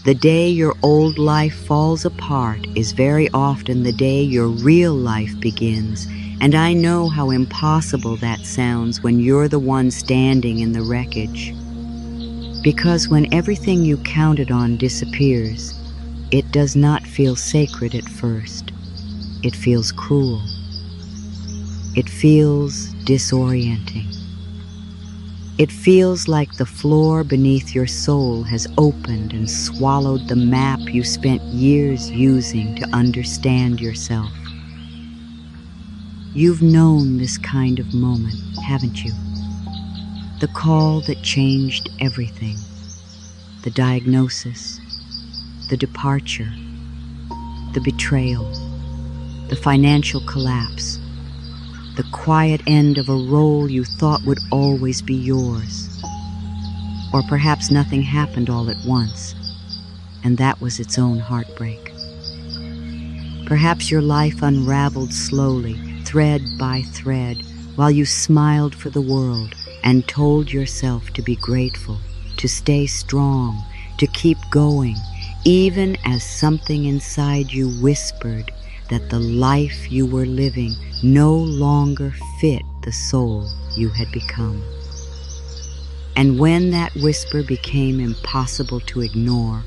The day your old life falls apart is very often the day your real life begins, and I know how impossible that sounds when you're the one standing in the wreckage. Because when everything you counted on disappears, it does not feel sacred at first. It feels cruel. It feels disorienting. It feels like the floor beneath your soul has opened and swallowed the map you spent years using to understand yourself. You've known this kind of moment, haven't you? The call that changed everything. The diagnosis, the departure, the betrayal, the financial collapse, the quiet end of a role you thought would always be yours. Or perhaps nothing happened all at once, and that was its own heartbreak. Perhaps your life unraveled slowly, thread by thread, while you smiled for the world and told yourself to be grateful, to stay strong, to keep going, even as something inside you whispered that the life you were living no longer fit the soul you had become. And when that whisper became impossible to ignore,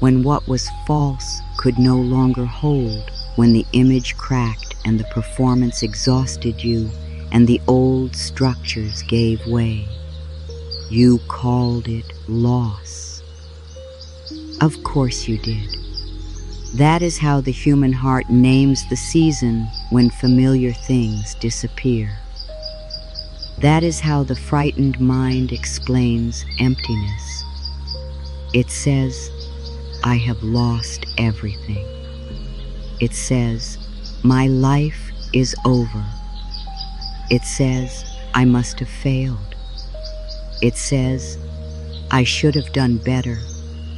when what was false could no longer hold, when the image cracked and the performance exhausted you and the old structures gave way, you called it loss. Of course you did. That is how the human heart names the season when familiar things disappear. That is how the frightened mind explains emptiness. It says, I have lost everything. It says, my life is over. It says, I must have failed. It says, I should have done better,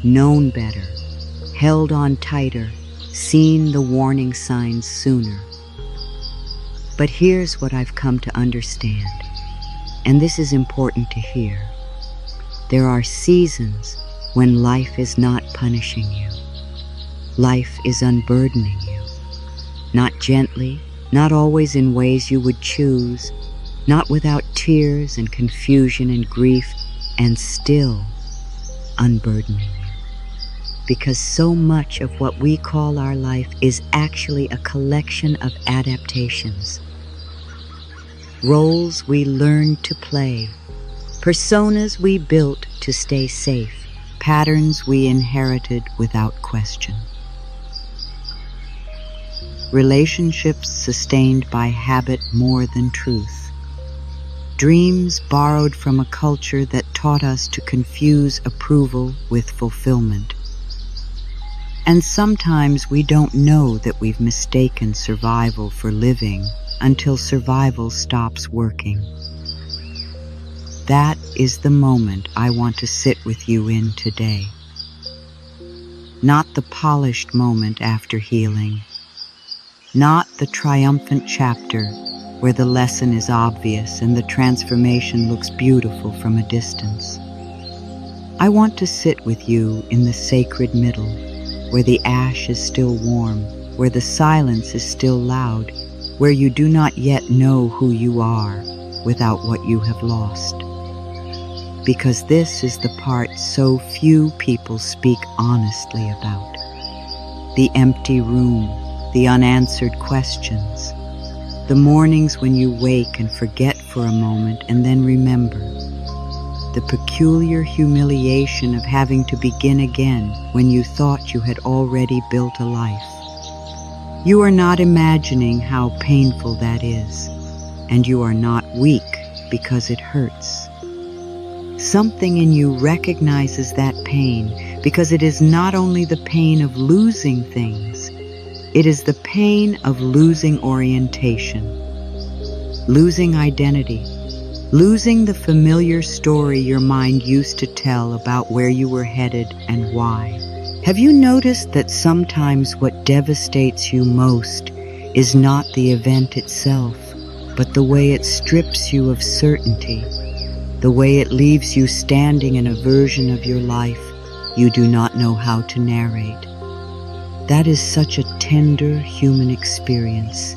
known better, held on tighter, seen the warning signs sooner. But here's what I've come to understand, and this is important to hear. There are seasons when life is not punishing you. Life is unburdening you. Not gently, not always in ways you would choose, not without tears and confusion and grief, and still unburdening you. Because so much of what we call our life is actually a collection of adaptations. Roles we learned to play, personas we built to stay safe, patterns we inherited without question. Relationships sustained by habit more than truth. Dreams borrowed from a culture that taught us to confuse approval with fulfillment. And sometimes we don't know that we've mistaken survival for living until survival stops working. That is the moment I want to sit with you in today. Not the polished moment after healing. Not the triumphant chapter where the lesson is obvious and the transformation looks beautiful from a distance. I want to sit with you in the sacred middle, where the ash is still warm, where the silence is still loud, where you do not yet know who you are without what you have lost. Because this is the part so few people speak honestly about. The empty room, the unanswered questions, the mornings when you wake and forget for a moment and then remember. The peculiar humiliation of having to begin again when you thought you had already built a life. You are not imagining how painful that is, and you are not weak because it hurts. Something in you recognizes that pain because it is not only the pain of losing things, it is the pain of losing orientation, losing identity, losing the familiar story your mind used to tell about where you were headed and why. Have you noticed that sometimes what devastates you most is not the event itself, but the way it strips you of certainty, the way it leaves you standing in a version of your life you do not know how to narrate. That is such a tender human experience.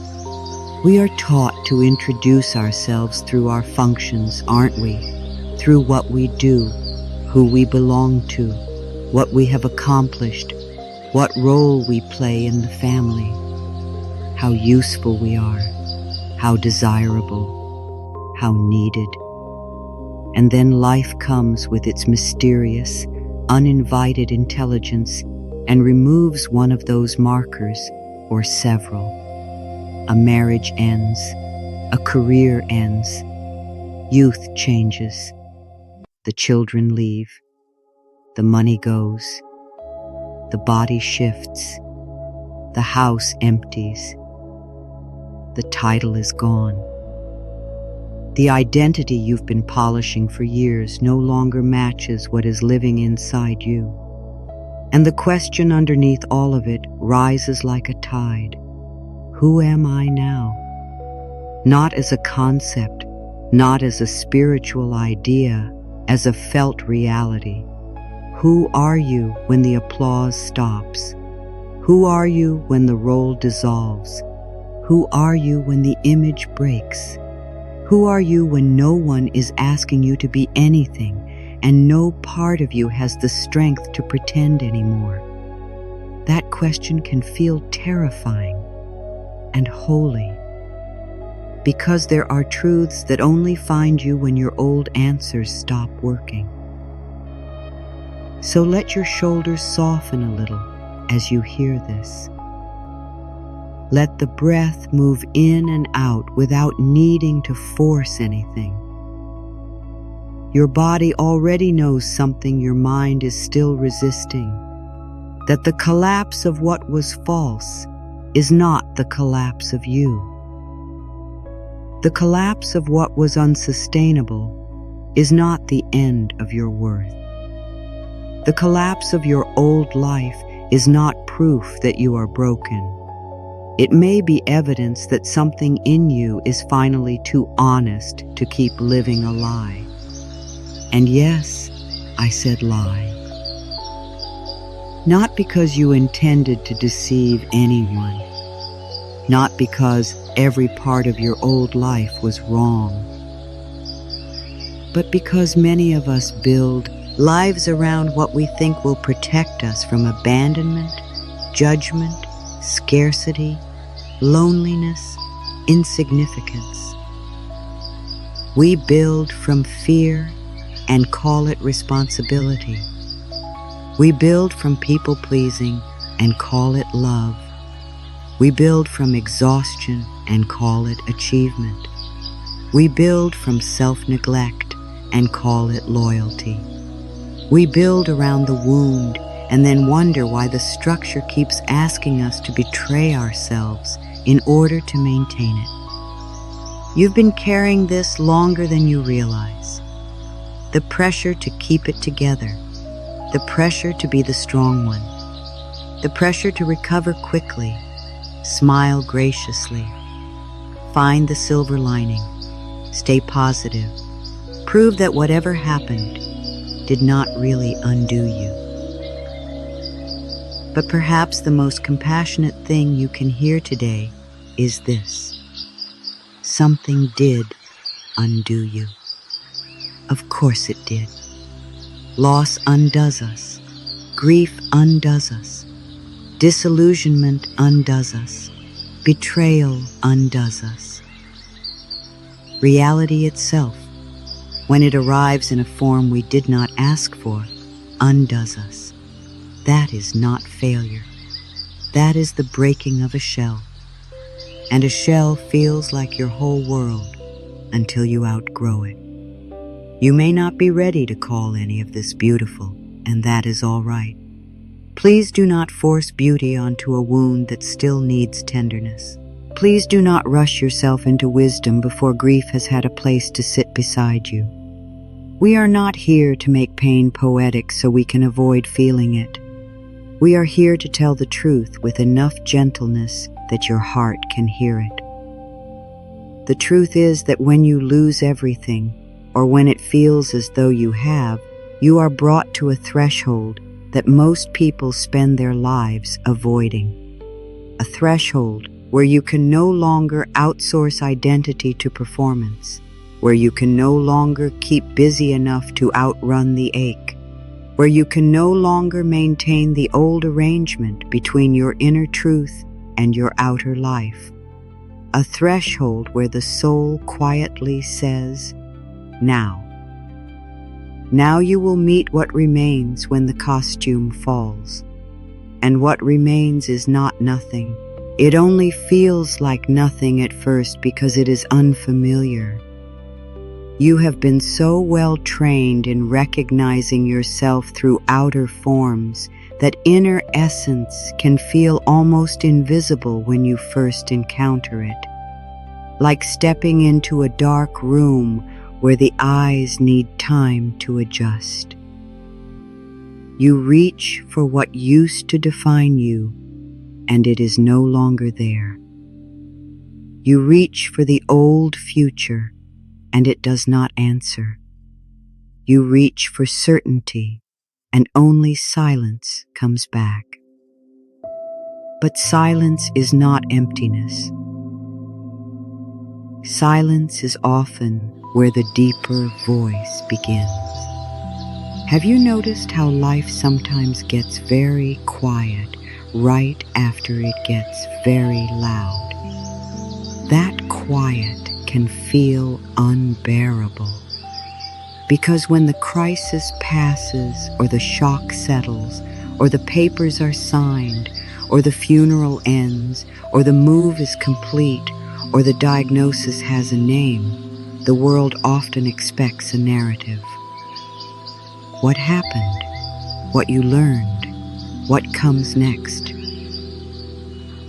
We are taught to introduce ourselves through our functions, aren't we? Through what we do, who we belong to, what we have accomplished, what role we play in the family, how useful we are, how desirable, how needed. And then life comes with its mysterious, uninvited intelligence and removes one of those markers, or several. A marriage ends, a career ends, youth changes, the children leave, the money goes, the body shifts, the house empties, the title is gone. The identity you've been polishing for years no longer matches what is living inside you. And the question underneath all of it rises like a tide. Who am I now? Not as a concept, not as a spiritual idea, as a felt reality. Who are you when the applause stops? Who are you when the role dissolves? Who are you when the image breaks? Who are you when no one is asking you to be anything and no part of you has the strength to pretend anymore? That question can feel terrifying and holy, because there are truths that only find you when your old answers stop working. So let your shoulders soften a little as you hear this. Let the breath move in and out without needing to force anything. Your body already knows something your mind is still resisting, that the collapse of what was false is not the collapse of you. The collapse of what was unsustainable is not the end of your worth. The collapse of your old life is not proof that you are broken. It may be evidence that something in you is finally too honest to keep living a lie. And yes, I said lie. Not because you intended to deceive anyone. Not because every part of your old life was wrong. But because many of us build lives around what we think will protect us from abandonment, judgment, scarcity, loneliness, insignificance. We build from fear and call it responsibility. We build from people-pleasing and call it love. We build from exhaustion and call it achievement. We build from self-neglect and call it loyalty. We build around the wound and then wonder why the structure keeps asking us to betray ourselves in order to maintain it. You've been carrying this longer than you realize. The pressure to keep it together, the pressure to be the strong one, the pressure to recover quickly, smile graciously, find the silver lining, stay positive, prove that whatever happened did not really undo you. But perhaps the most compassionate thing you can hear today is this. Something did undo you. Of course it did. Loss undoes us. Grief undoes us. Disillusionment undoes us. Betrayal undoes us. Reality itself, when it arrives in a form we did not ask for, undoes us. That is not failure. That is the breaking of a shell. And a shell feels like your whole world until you outgrow it. You may not be ready to call any of this beautiful, and that is all right. Please do not force beauty onto a wound that still needs tenderness. Please do not rush yourself into wisdom before grief has had a place to sit beside you. We are not here to make pain poetic so we can avoid feeling it. We are here to tell the truth with enough gentleness that your heart can hear it. The truth is that when you lose everything, or when it feels as though you have, you are brought to a threshold that most people spend their lives avoiding. A threshold where you can no longer outsource identity to performance, where you can no longer keep busy enough to outrun the ache, where you can no longer maintain the old arrangement between your inner truth and your outer life. A threshold where the soul quietly says, now. Now you will meet what remains when the costume falls. And what remains is not nothing. It only feels like nothing at first because it is unfamiliar. You have been so well trained in recognizing yourself through outer forms that inner essence can feel almost invisible when you first encounter it. Like stepping into a dark room where the eyes need time to adjust. You reach for what used to define you, and it is no longer there. You reach for the old future, and it does not answer. You reach for certainty, and only silence comes back. But silence is not emptiness. Silence is often where the deeper voice begins. Have you noticed how life sometimes gets very quiet right after it gets very loud? That quiet can feel unbearable. Because when the crisis passes, or the shock settles, or the papers are signed, or the funeral ends, or the move is complete, or the diagnosis has a name, the world often expects a narrative. What happened? What you learned? What comes next?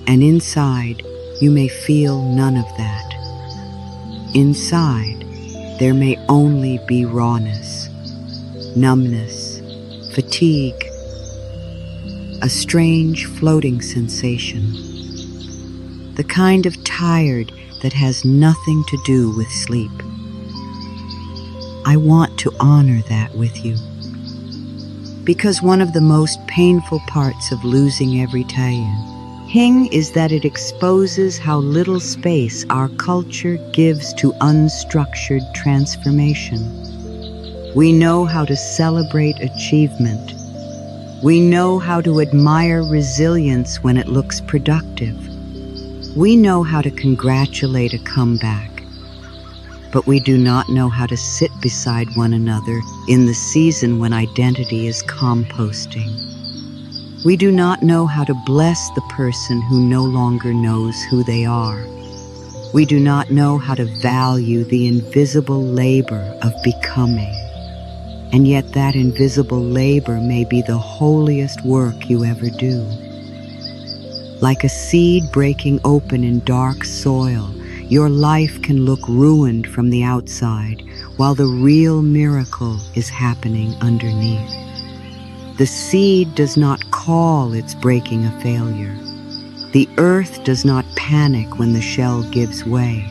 And inside, you may feel none of that. Inside, there may only be rawness, numbness, fatigue, a strange floating sensation, the kind of tired that has nothing to do with sleep. I want to honor that with you. Because one of the most painful parts of losing every thing is that it exposes how little space our culture gives to unstructured transformation. We know how to celebrate achievement. We know how to admire resilience when it looks productive. We know how to congratulate a comeback. But we do not know how to sit beside one another in the season when identity is composting. We do not know how to bless the person who no longer knows who they are. We do not know how to value the invisible labor of becoming. And yet that invisible labor may be the holiest work you ever do. Like a seed breaking open in dark soil, your life can look ruined from the outside, while the real miracle is happening underneath. The seed does not call its breaking a failure. The earth does not panic when the shell gives way.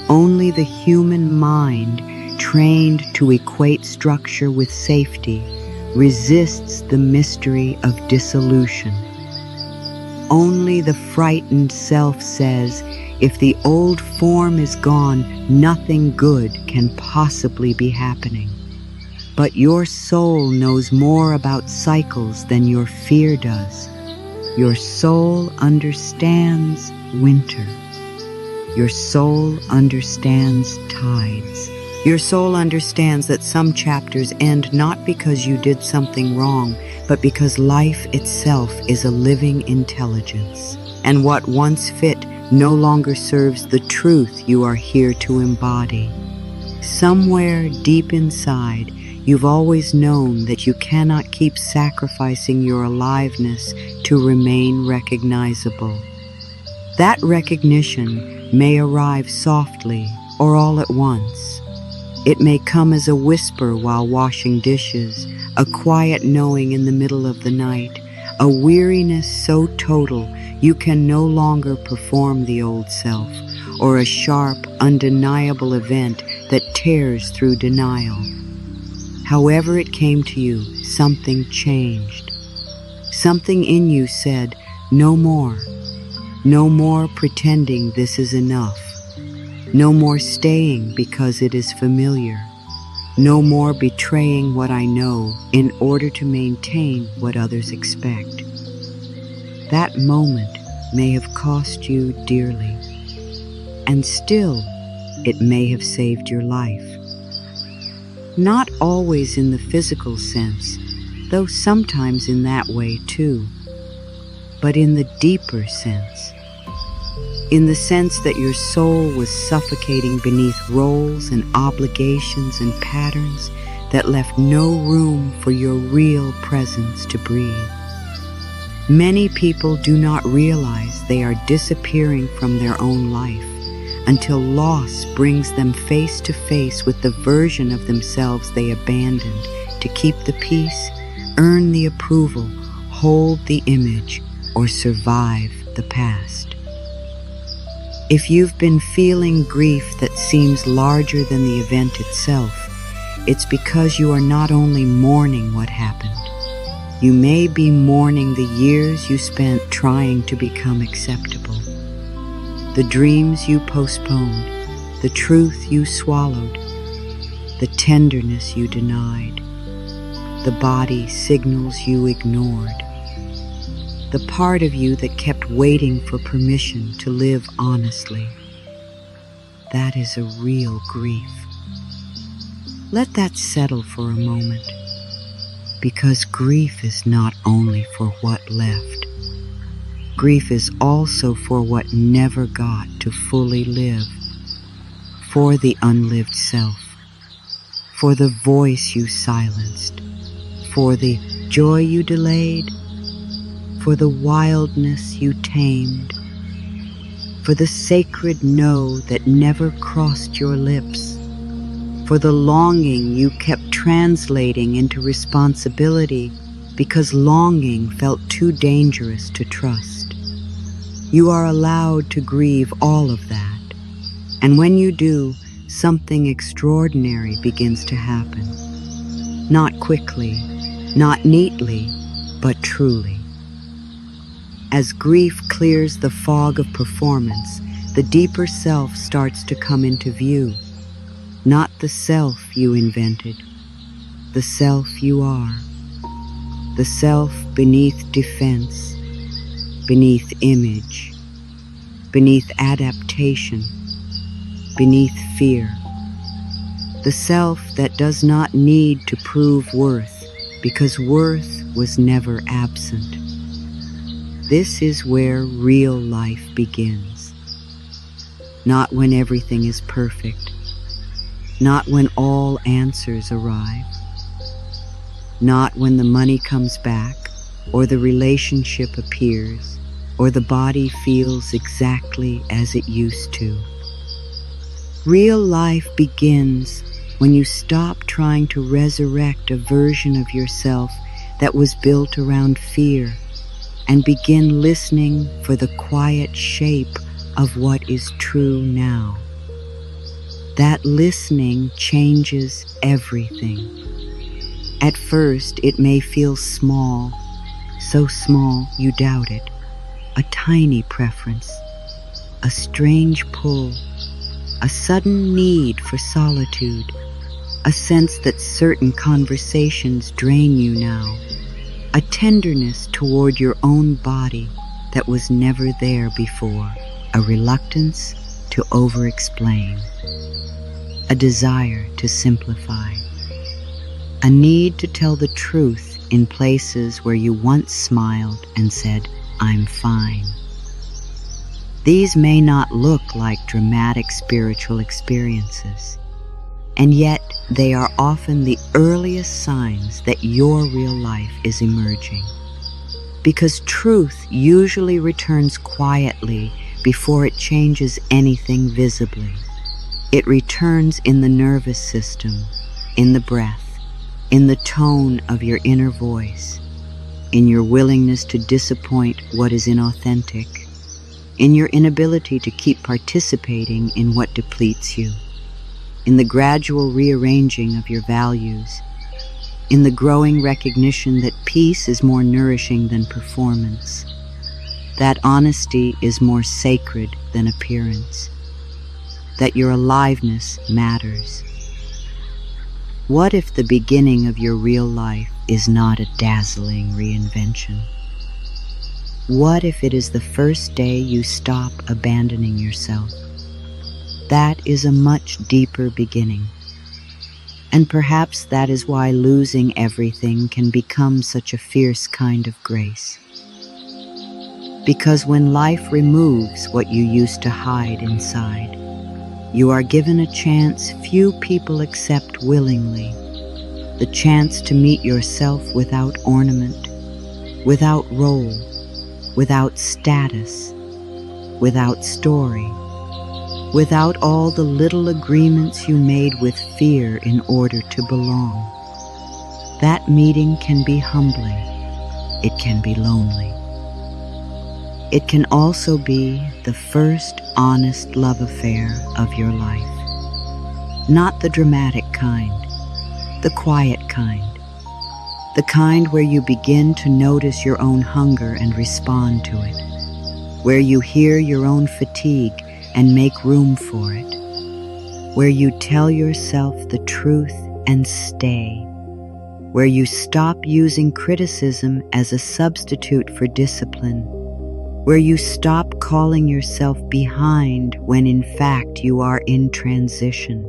Only the human mind, trained to equate structure with safety, resists the mystery of dissolution. Only the frightened self says, if the old form is gone, nothing good can possibly be happening. But your soul knows more about cycles than your fear does. Your soul understands winter. Your soul understands tides. Your soul understands that some chapters end not because you did something wrong, but because life itself is a living intelligence. And what once fit no longer serves the truth you are here to embody. Somewhere deep inside, you've always known that you cannot keep sacrificing your aliveness to remain recognizable. That recognition may arrive softly or all at once. It may come as a whisper while washing dishes, a quiet knowing in the middle of the night, a weariness so total you can no longer perform the old self, or a sharp, undeniable event that tears through denial. However it came to you, something changed. Something in you said, no more. No more pretending this is enough. No more staying because it is familiar. No more betraying what I know in order to maintain what others expect. That moment may have cost you dearly, and still it may have saved your life. Not always in the physical sense, though sometimes in that way too, but in the deeper sense. In the sense that your soul was suffocating beneath roles and obligations and patterns that left no room for your real presence to breathe. Many people do not realize they are disappearing from their own life until loss brings them face to face with the version of themselves they abandoned to keep the peace, earn the approval, hold the image, or survive the past. If you've been feeling grief that seems larger than the event itself, it's because you are not only mourning what happened. You may be mourning the years you spent trying to become acceptable, the dreams you postponed, the truth you swallowed, the tenderness you denied, the body signals you ignored, the part of you that kept waiting for permission to live honestly. That is a real grief. Let that settle for a moment, because grief is not only for what left. Grief is also for what never got to fully live, for the unlived self, for the voice you silenced, for the joy you delayed, for the wildness you tamed, for the sacred no that never crossed your lips, for the longing you kept translating into responsibility because longing felt too dangerous to trust. You are allowed to grieve all of that, and when you do, something extraordinary begins to happen. Not quickly, not neatly, but truly. As grief clears the fog of performance, the deeper self starts to come into view. Not the self you invented, the self you are. The self beneath defense, beneath image, beneath adaptation, beneath fear. The self that does not need to prove worth, because worth was never absent. This is where real life begins. Not when everything is perfect, not when all answers arrive, not when the money comes back, or the relationship appears, or the body feels exactly as it used to. Real life begins when you stop trying to resurrect a version of yourself that was built around fear, and begin listening for the quiet shape of what is true now. That listening changes everything. At first, it may feel small, so small you doubt it. A tiny preference, a strange pull, a sudden need for solitude, a sense that certain conversations drain you now, a tenderness toward your own body that was never there before, a reluctance to over-explain, a desire to simplify, a need to tell the truth in places where you once smiled and said, "I'm fine." These may not look like dramatic spiritual experiences, and yet they are often the earliest signs that your real life is emerging. Because truth usually returns quietly before it changes anything visibly. It returns in the nervous system, in the breath, in the tone of your inner voice, in your willingness to disappoint what is inauthentic, in your inability to keep participating in what depletes you, in the gradual rearranging of your values, in the growing recognition that peace is more nourishing than performance, that honesty is more sacred than appearance, that your aliveness matters. What if the beginning of your real life is not a dazzling reinvention? What if it is the first day you stop abandoning yourself? That is a much deeper beginning. And perhaps that is why losing everything can become such a fierce kind of grace. Because when life removes what you used to hide inside, you are given a chance few people accept willingly, the chance to meet yourself without ornament, without role, without status, without story, without all the little agreements you made with fear in order to belong. That meeting can be humbling. It can be lonely. It can also be the first honest love affair of your life. Not the dramatic kind, the quiet kind. The kind where you begin to notice your own hunger and respond to it. Where you hear your own fatigue and make room for it. Where you tell yourself the truth and stay. Where you stop using criticism as a substitute for discipline. Where you stop calling yourself behind when in fact you are in transition.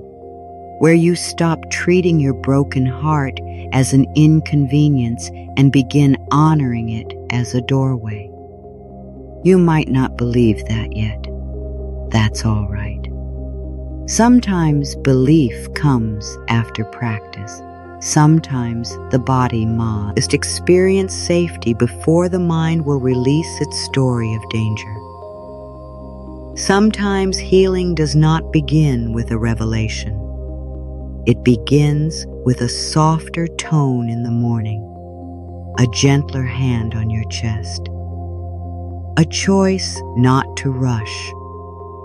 Where you stop treating your broken heart as an inconvenience and begin honoring it as a doorway. You might not believe that yet. That's all right. Sometimes belief comes after practice. Sometimes the body must experience safety before the mind will release its story of danger. Sometimes healing does not begin with a revelation. It begins with a softer tone in the morning, a gentler hand on your chest, a choice not to rush,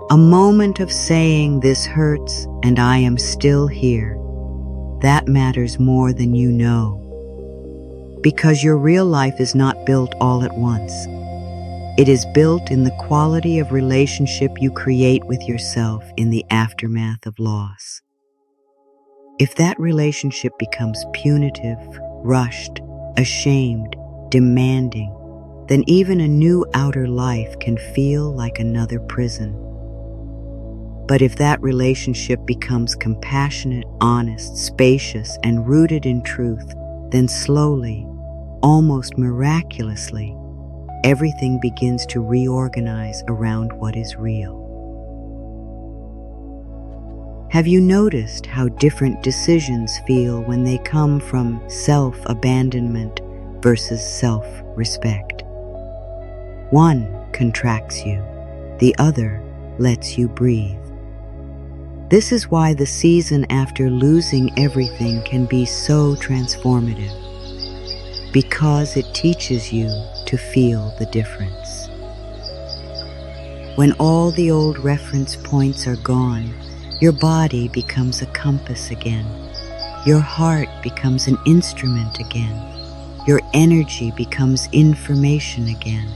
a moment of saying this hurts and I am still here. That matters more than you know. Because your real life is not built all at once. It is built in the quality of relationship you create with yourself in the aftermath of loss. If that relationship becomes punitive, rushed, ashamed, demanding, then even a new outer life can feel like another prison. But if that relationship becomes compassionate, honest, spacious, and rooted in truth, then slowly, almost miraculously, everything begins to reorganize around what is real. Have you noticed how different decisions feel when they come from self-abandonment versus self-respect? One contracts you, the other lets you breathe. This is why the season after losing everything can be so transformative, because it teaches you to feel the difference. When all the old reference points are gone, your body becomes a compass again. Your heart becomes an instrument again. Your energy becomes information again.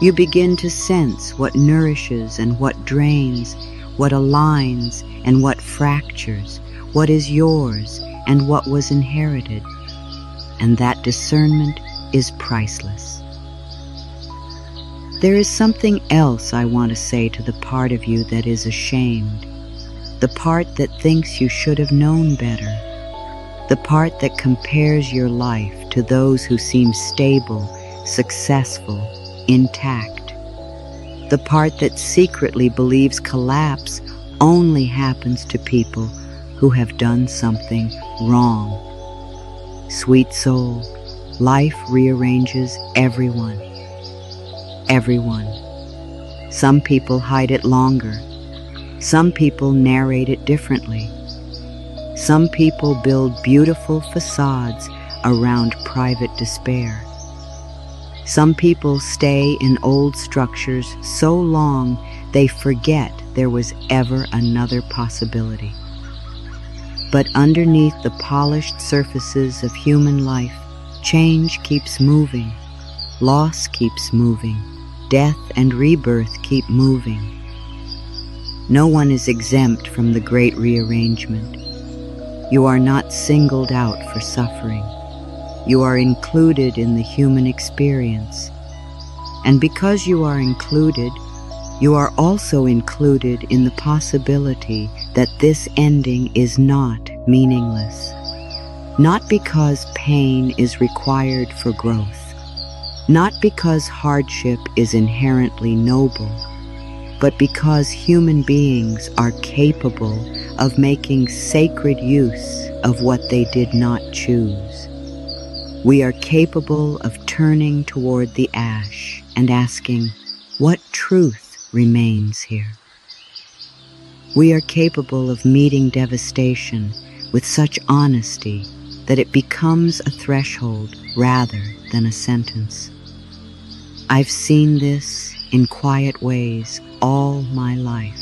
You begin to sense what nourishes and what drains, what aligns and what fractures, what is yours and what was inherited. And that discernment is priceless. There is something else I want to say to the part of you that is ashamed, the part that thinks you should have known better, the part that compares your life to those who seem stable, successful, intact, the part that secretly believes collapse only happens to people who have done something wrong. Sweet soul, life rearranges everyone. Everyone. Some people hide it longer. Some people narrate it differently. Some people build beautiful facades around private despair. Some people stay in old structures so long they forget there was ever another possibility. But underneath the polished surfaces of human life, change keeps moving, loss keeps moving, death and rebirth keep moving. No one is exempt from the great rearrangement. You are not singled out for suffering. You are included in the human experience. And because you are included, you are also included in the possibility that this ending is not meaningless. Not because pain is required for growth, not because hardship is inherently noble, but because human beings are capable of making sacred use of what they did not choose. We are capable of turning toward the ash and asking, what truth remains here? We are capable of meeting devastation with such honesty that it becomes a threshold rather than a sentence. I've seen this in quiet ways all my life.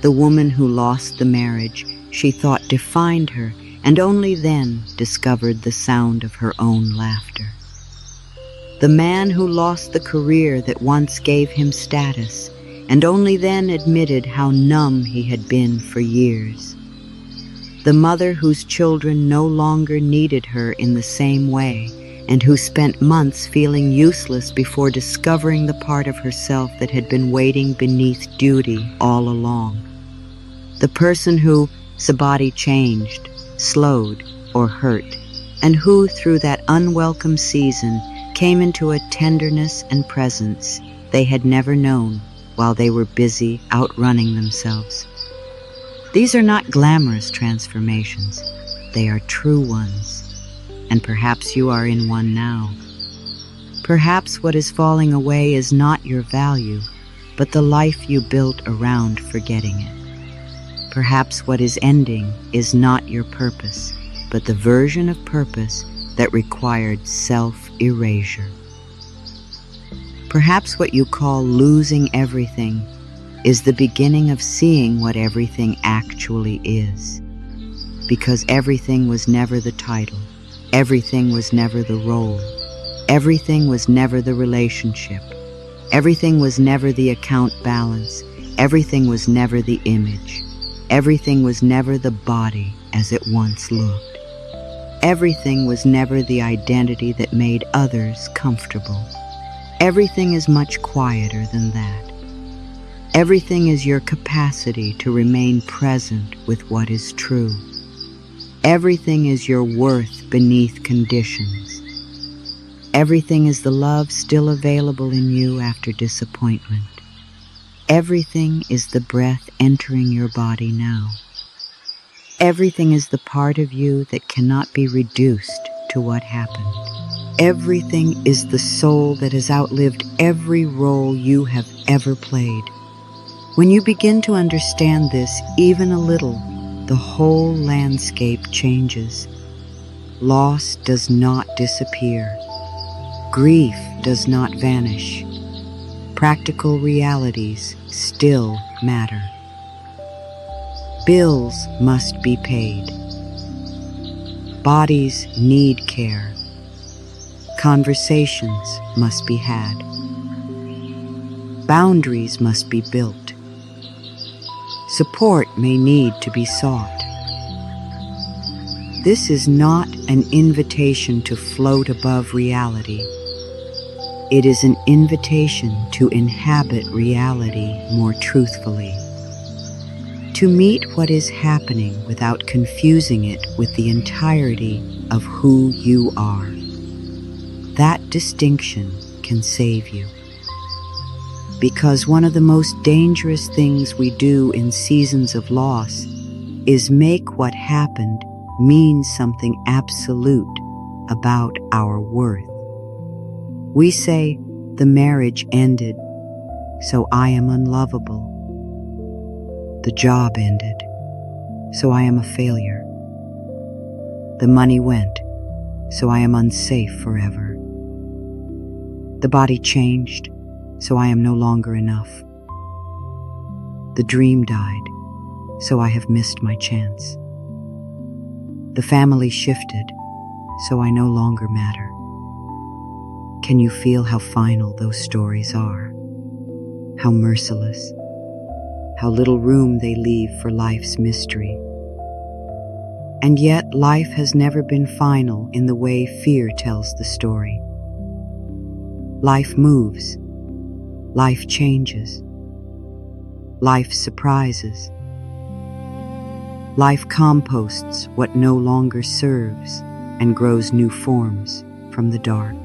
The woman who lost the marriage she thought defined her, and only then discovered the sound of her own laughter. The man who lost the career that once gave him status, and only then admitted how numb he had been for years. The mother whose children no longer needed her in the same way, and who spent months feeling useless before discovering the part of herself that had been waiting beneath duty all along. The person who, the body changed, slowed, or hurt, and who, through that unwelcome season, came into a tenderness and presence they had never known while they were busy outrunning themselves. These are not glamorous transformations. They are true ones. And perhaps you are in one now. Perhaps what is falling away is not your value, but the life you built around forgetting it. Perhaps what is ending is not your purpose, but the version of purpose that required self-erasure. Perhaps what you call losing everything is the beginning of seeing what everything actually is. Because everything was never the title. Everything was never the role. Everything was never the relationship. Everything was never the account balance. Everything was never the image. Everything was never the body as it once looked. Everything was never the identity that made others comfortable. Everything is much quieter than that. Everything is your capacity to remain present with what is true. Everything is your worth beneath conditions. Everything is the love still available in you after disappointment. Everything is the breath entering your body now. Everything is the part of you that cannot be reduced to what happened. Everything is the soul that has outlived every role you have ever played. When you begin to understand this even a little, the whole landscape changes. Loss does not disappear. Grief does not vanish. Practical realities still matter. Bills must be paid. Bodies need care. Conversations must be had. Boundaries must be built. Support may need to be sought. This is not an invitation to float above reality. It is an invitation to inhabit reality more truthfully. To meet what is happening without confusing it with the entirety of who you are. That distinction can save you. Because one of the most dangerous things we do in seasons of loss is make what happened mean something absolute about our worth. We say, the marriage ended, so I am unlovable. The job ended, so I am a failure. The money went, so I am unsafe forever. The body changed, so I am no longer enough. The dream died, so I have missed my chance. The family shifted, so I no longer matter. Can you feel how final those stories are? How merciless? How little room they leave for life's mystery. And yet, life has never been final in the way fear tells the story. Life moves. Life changes. Life surprises. Life composts what no longer serves and grows new forms from the dark.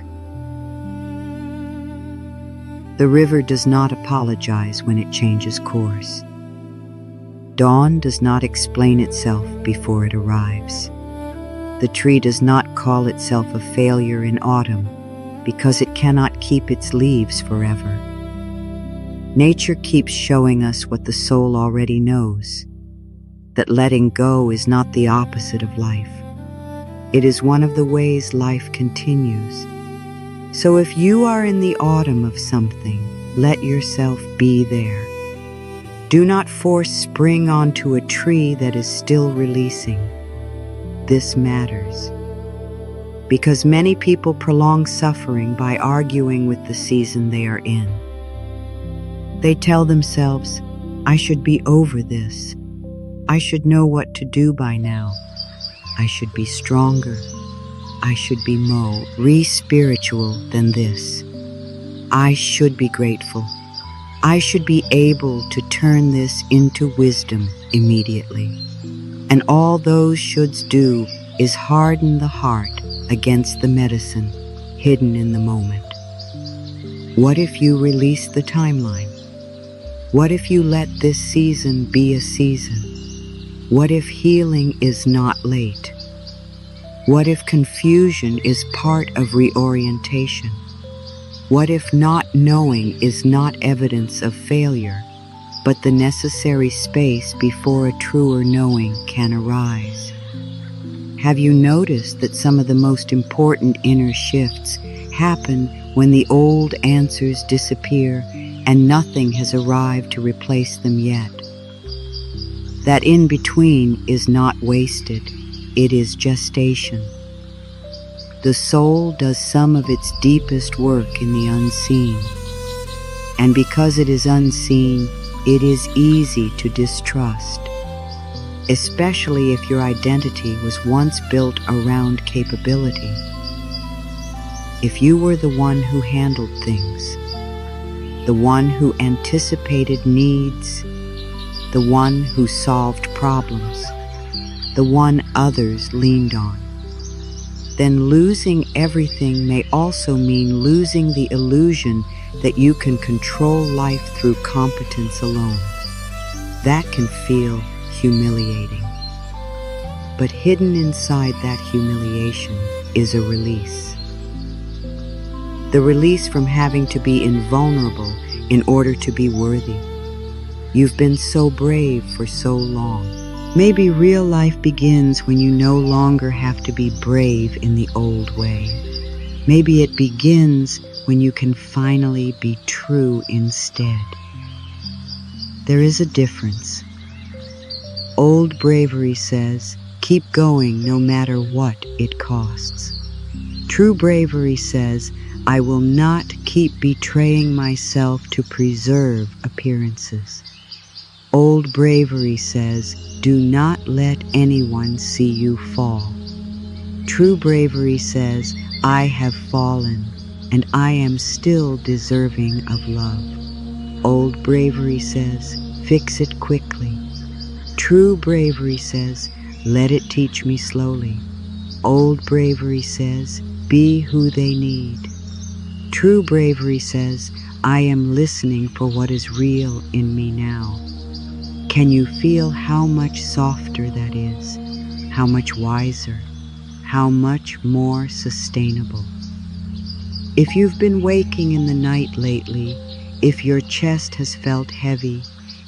The river does not apologize when it changes course. Dawn does not explain itself before it arrives. The tree does not call itself a failure in autumn because it cannot keep its leaves forever. Nature keeps showing us what the soul already knows, that letting go is not the opposite of life. It is one of the ways life continues. So if you are in the autumn of something, let yourself be there. Do not force spring onto a tree that is still releasing. This matters. Because many people prolong suffering by arguing with the season they are in. They tell themselves, I should be over this. I should know what to do by now. I should be stronger. I should be more spiritual than this. I should be grateful. I should be able to turn this into wisdom immediately. And all those shoulds do is harden the heart against the medicine hidden in the moment. What if you release the timeline? What if you let this season be a season? What if healing is not late? What if confusion is part of reorientation? What if not knowing is not evidence of failure, but the necessary space before a truer knowing can arise? Have you noticed that some of the most important inner shifts happen when the old answers disappear and nothing has arrived to replace them yet? That in between is not wasted, it is gestation. The soul does some of its deepest work in the unseen. And because it is unseen, it is easy to distrust, especially if your identity was once built around capability. If you were the one who handled things, the one who anticipated needs, the one who solved problems, the one others leaned on, then losing everything may also mean losing the illusion that you can control life through competence alone. That can feel humiliating. But hidden inside that humiliation is a release. The release from having to be invulnerable in order to be worthy. You've been so brave for so long. Maybe real life begins when you no longer have to be brave in the old way. Maybe it begins when you can finally be true instead. There is a difference. Old bravery says, keep going no matter what it costs. True bravery says, I will not keep betraying myself to preserve appearances. Old bravery says, do not let anyone see you fall. True bravery says, I have fallen, and I am still deserving of love. Old bravery says, fix it quickly. True bravery says, let it teach me slowly. Old bravery says, be who they need. True bravery says, I am listening for what is real in me now. Can you feel how much softer that is? How much wiser? How much more sustainable? If you've been waking in the night lately, if your chest has felt heavy,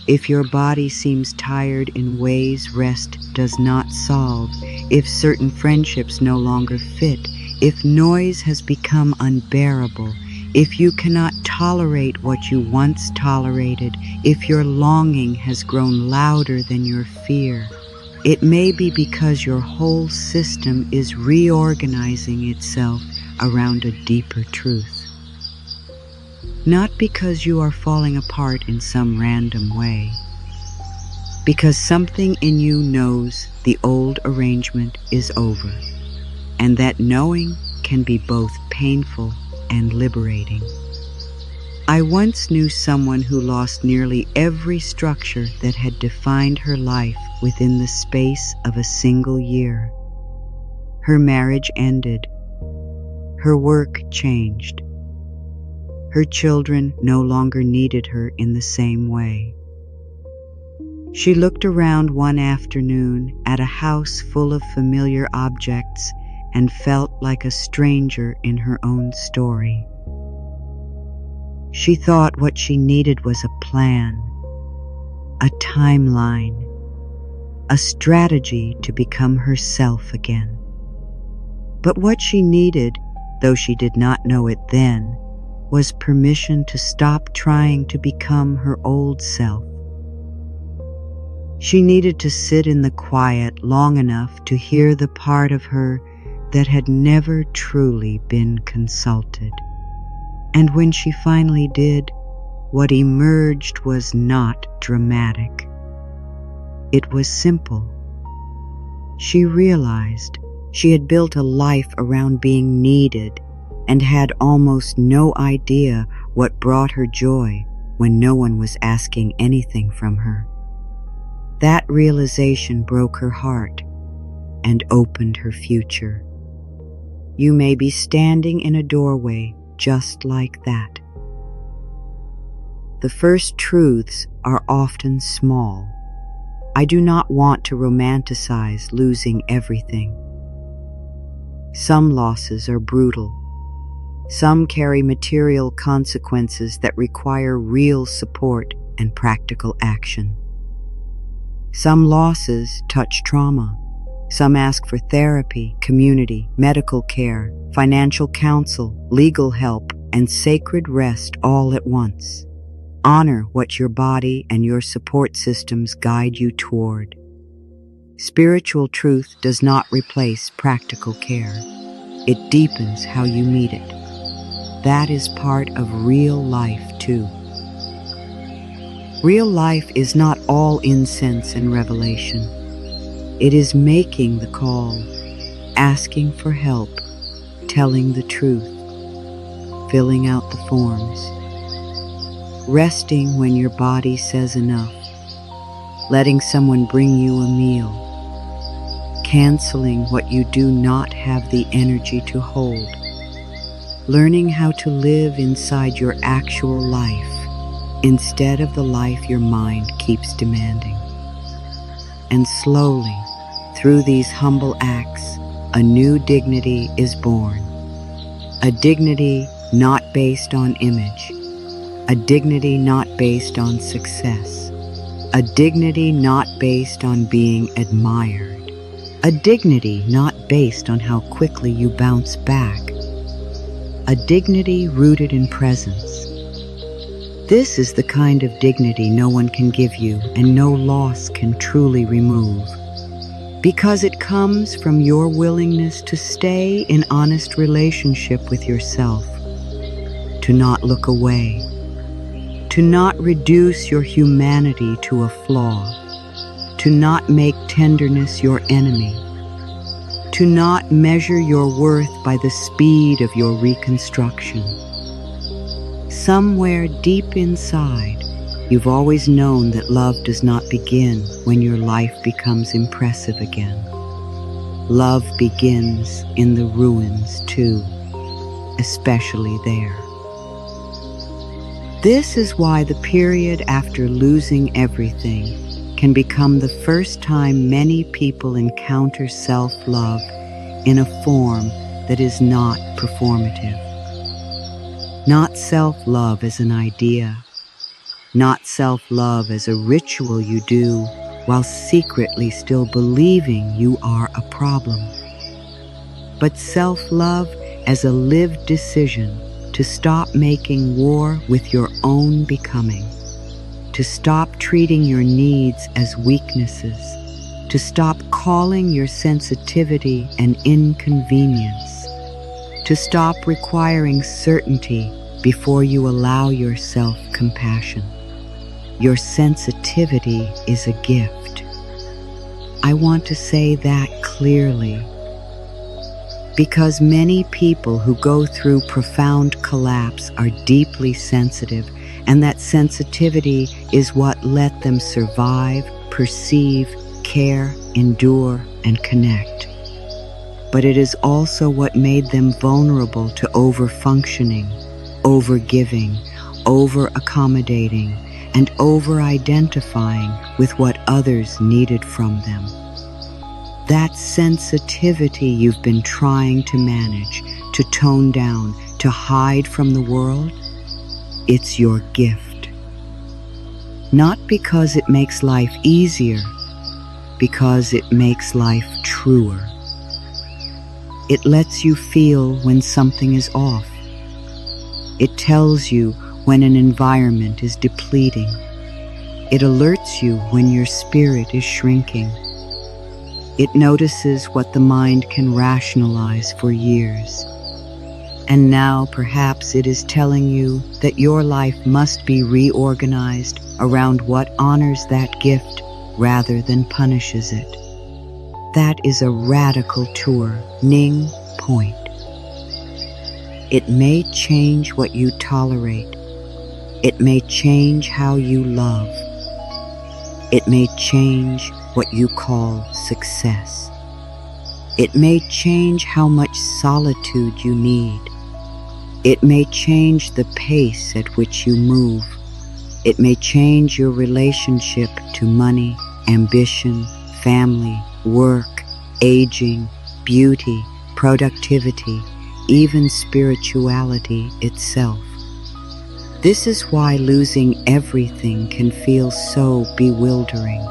if your body seems tired in ways rest does not solve, if certain friendships no longer fit, if noise has become unbearable, If you cannot tolerate what you once tolerated, if your longing has grown louder than your fear, it may be because your whole system is reorganizing itself around a deeper truth. Not because you are falling apart in some random way, because something in you knows the old arrangement is over, and that knowing can be both painful and liberating. I once knew someone who lost nearly every structure that had defined her life within the space of a single year. Her marriage ended. Her work changed. Her children no longer needed her in the same way. She looked around one afternoon at a house full of familiar objects and felt like a stranger in her own story. She thought what she needed was a plan, a timeline, a strategy to become herself again. But what she needed, though she did not know it then, was permission to stop trying to become her old self. She needed to sit in the quiet long enough to hear the part of her that had never truly been consulted. And when she finally did, what emerged was not dramatic. It was simple. She realized she had built a life around being needed and had almost no idea what brought her joy when no one was asking anything from her. That realization broke her heart and opened her future. You may be standing in a doorway just like that. The first truths are often small. I do not want to romanticize losing everything. Some losses are brutal. Some carry material consequences that require real support and practical action. Some losses touch trauma. Some ask for therapy, community, medical care, financial counsel, legal help, and sacred rest all at once. Honor what your body and your support systems guide you toward. Spiritual truth does not replace practical care. It deepens how you meet it. That is part of real life, too. Real life is not all incense and revelation. It is making the call, asking for help, telling the truth, filling out the forms, resting when your body says enough, letting someone bring you a meal, canceling what you do not have the energy to hold, learning how to live inside your actual life instead of the life your mind keeps demanding. And slowly, through these humble acts, a new dignity is born. A dignity not based on image. A dignity not based on success. A dignity not based on being admired. A dignity not based on how quickly you bounce back. A dignity rooted in presence. This is the kind of dignity no one can give you and no loss can truly remove. Because it comes from your willingness to stay in honest relationship with yourself, to not look away, to not reduce your humanity to a flaw, to not make tenderness your enemy, to not measure your worth by the speed of your reconstruction. Somewhere deep inside, you've always known that love does not begin when your life becomes impressive again. Love begins in the ruins too, especially there. This is why the period after losing everything can become the first time many people encounter self-love in a form that is not performative. Not self-love as an idea, not self-love as a ritual you do while secretly still believing you are a problem, but self-love as a lived decision to stop making war with your own becoming, to stop treating your needs as weaknesses, to stop calling your sensitivity an inconvenience, to stop requiring certainty before you allow yourself compassion. Your sensitivity is a gift. I want to say that clearly, because many people who go through profound collapse are deeply sensitive, and that sensitivity is what let them survive, perceive, care, endure, and connect. But it is also what made them vulnerable to over-functioning, over-giving, over-accommodating, and over-identifying with what others needed from them. That sensitivity you've been trying to manage, to tone down, to hide from the world, it's your gift. Not because it makes life easier, because it makes life truer. It lets you feel when something is off. It tells you when an environment is depleting. It alerts you when your spirit is shrinking. It notices what the mind can rationalize for years. And now perhaps it is telling you that your life must be reorganized around what honors that gift rather than punishes it. That is a radical tour, Ning Point. It may change what you tolerate. It may change how you love. It may change what you call success. It may change how much solitude you need. It may change the pace at which you move. It may change your relationship to money, ambition, family, work, aging, beauty, productivity, even spirituality itself. This is why losing everything can feel so bewildering,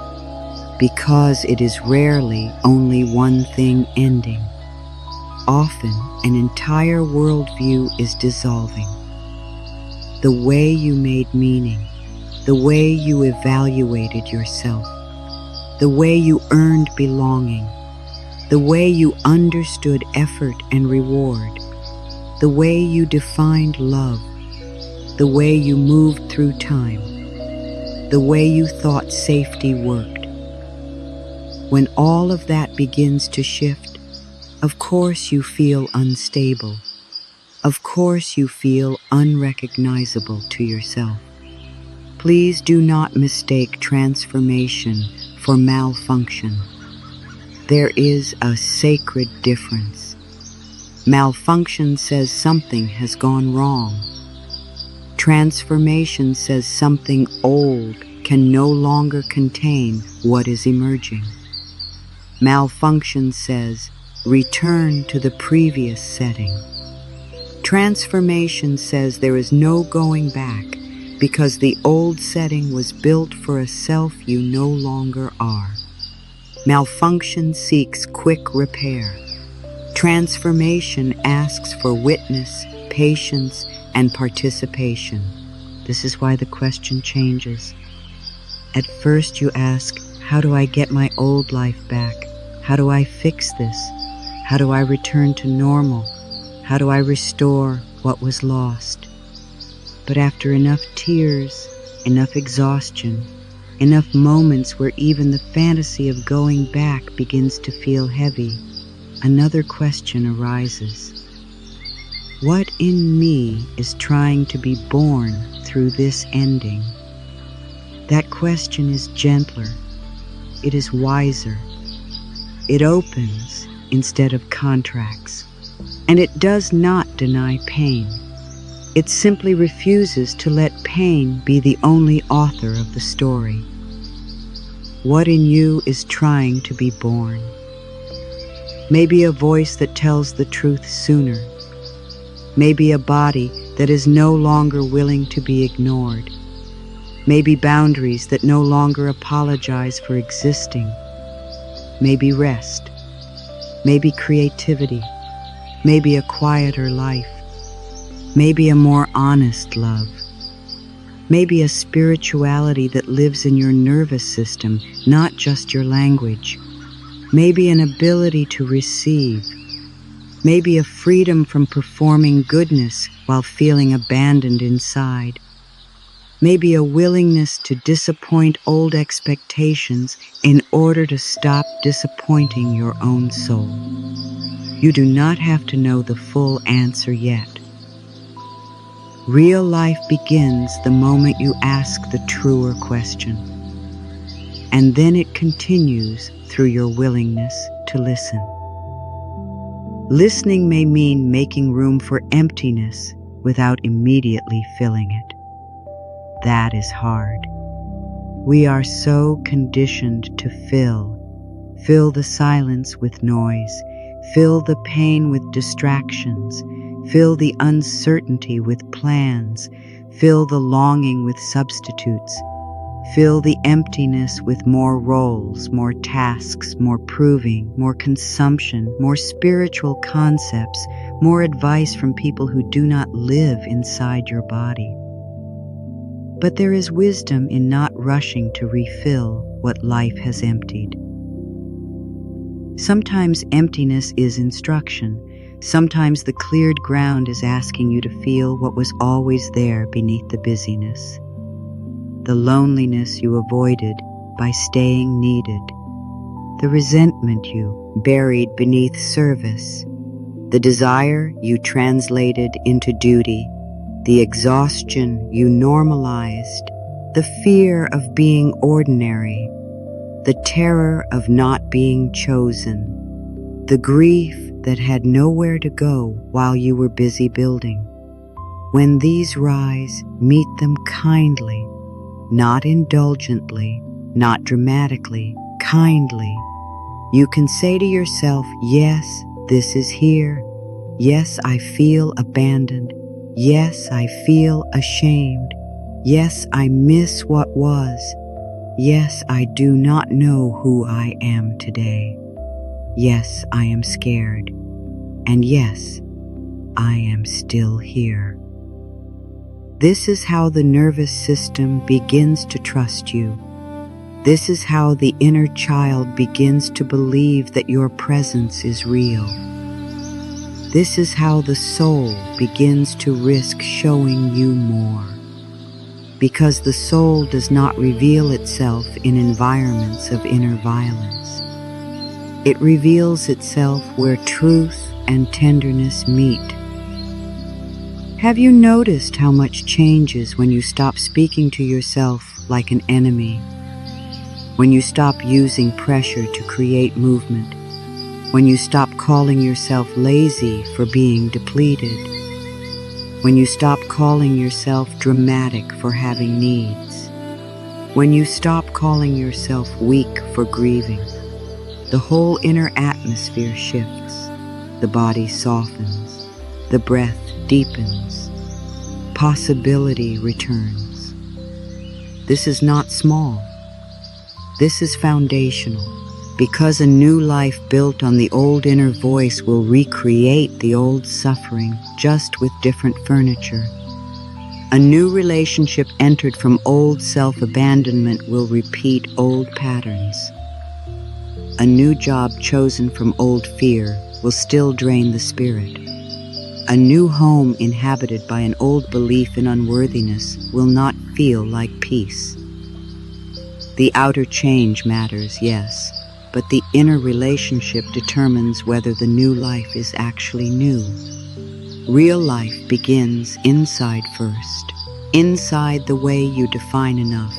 because it is rarely only one thing ending. Often, an entire worldview is dissolving. The way you made meaning, the way you evaluated yourself, the way you earned belonging, the way you understood effort and reward, the way you defined love, the way you moved through time, the way you thought safety worked. When all of that begins to shift, of course you feel unstable. Of course you feel unrecognizable to yourself. Please do not mistake transformation for malfunction. There is a sacred difference. Malfunction says something has gone wrong. Transformation says something old can no longer contain what is emerging. Malfunction says, return to the previous setting. Transformation says there is no going back because the old setting was built for a self you no longer are. Malfunction seeks quick repair. Transformation asks for witness, patience, and participation. This is why the question changes. At first you ask, how do I get my old life back? How do I fix this? How do I return to normal? How do I restore what was lost? But after enough tears, enough exhaustion, enough moments where even the fantasy of going back begins to feel heavy, another question arises. What in me is trying to be born through this ending? That question is gentler. It is wiser. It opens instead of contracts. And it does not deny pain. It simply refuses to let pain be the only author of the story. What in you is trying to be born? Maybe a voice that tells the truth sooner. Maybe a body that is no longer willing to be ignored. Maybe boundaries that no longer apologize for existing. Maybe rest. Maybe creativity. Maybe a quieter life. maybe a more honest love, maybe a spirituality that lives in your nervous system, not just your language, maybe an ability to receive, maybe a freedom from performing goodness while feeling abandoned inside, maybe a willingness to disappoint old expectations in order to stop disappointing your own soul. You do not have to know the full answer yet. Real life begins the moment you ask the truer question, and then it continues through your willingness to listen. Listening may mean making room for emptiness without immediately filling it. That is hard. We are so conditioned to fill the silence with noise, fill the pain with distractions, fill the uncertainty with plans, fill the longing with substitutes, fill the emptiness with more roles, more tasks, more proving, more consumption, more spiritual concepts, more advice from people who do not live inside your body. But there is wisdom in not rushing to refill what life has emptied. Sometimes emptiness is instruction. Sometimes the cleared ground is asking you to feel what was always there beneath the busyness. The loneliness you avoided by staying needed. The resentment you buried beneath service. The desire you translated into duty. The exhaustion you normalized. The fear of being ordinary. The terror of not being chosen. The grief that had nowhere to go while you were busy building. When these rise, meet them kindly, not indulgently, not dramatically, kindly. You can say to yourself, yes, this is here. Yes, I feel abandoned. Yes, I feel ashamed. Yes, I miss what was. Yes, I do not know who I am today. Yes, I am scared. And yes, I am still here. This is how the nervous system begins to trust you. This is how the inner child begins to believe that your presence is real. This is how the soul begins to risk showing you more. Because the soul does not reveal itself in environments of inner violence. It reveals itself where truth and tenderness meet. Have you noticed how much changes when you stop speaking to yourself like an enemy? When you stop using pressure to create movement? When you stop calling yourself lazy for being depleted? When you stop calling yourself dramatic for having needs? When you stop calling yourself weak for grieving? The whole inner atmosphere shifts. The body softens. The breath deepens. Possibility returns. This is not small. This is foundational. Because a new life built on the old inner voice will recreate the old suffering, just with different furniture. A new relationship entered from old self-abandonment will repeat old patterns. A new job chosen from old fear will still drain the spirit. A new home inhabited by an old belief in unworthiness will not feel like peace. The outer change matters, yes, but the inner relationship determines whether the new life is actually new. Real life begins inside first, inside the way you define enough,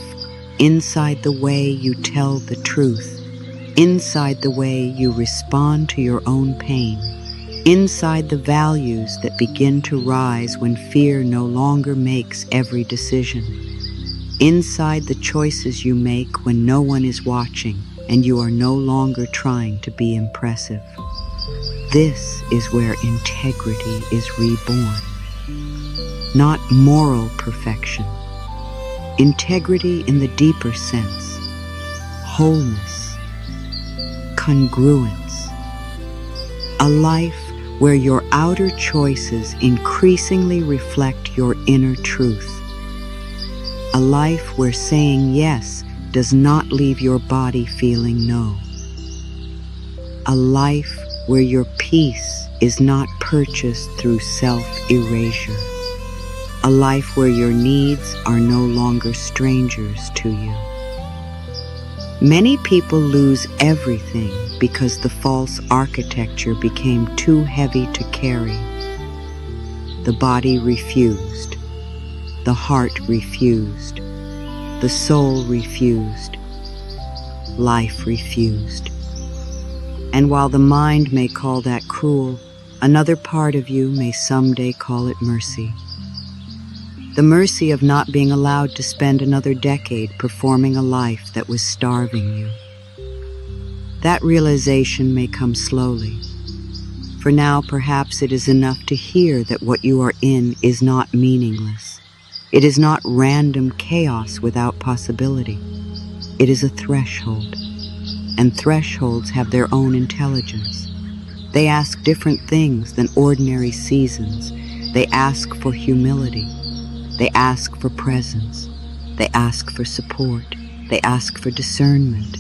inside the way you tell the truth, inside the way you respond to your own pain, inside the values that begin to rise when fear no longer makes every decision, inside the choices you make when no one is watching and you are no longer trying to be impressive. This is where integrity is reborn, not moral perfection. Integrity in the deeper sense, wholeness, congruence, a life where your outer choices increasingly reflect your inner truth. A life where saying yes does not leave your body feeling no. A life where your peace is not purchased through self-erasure. A life where your needs are no longer strangers to you. Many people lose everything because the false architecture became too heavy to carry. The body refused. The heart refused. The soul refused. Life refused. And while the mind may call that cruel, another part of you may someday call it mercy. The mercy of not being allowed to spend another decade performing a life that was starving you. That realization may come slowly. For now, perhaps it is enough to hear that what you are in is not meaningless. It is not random chaos without possibility. It is a threshold. And thresholds have their own intelligence. They ask different things than ordinary seasons. They ask for humility. They ask for presence. They ask for support. They ask for discernment.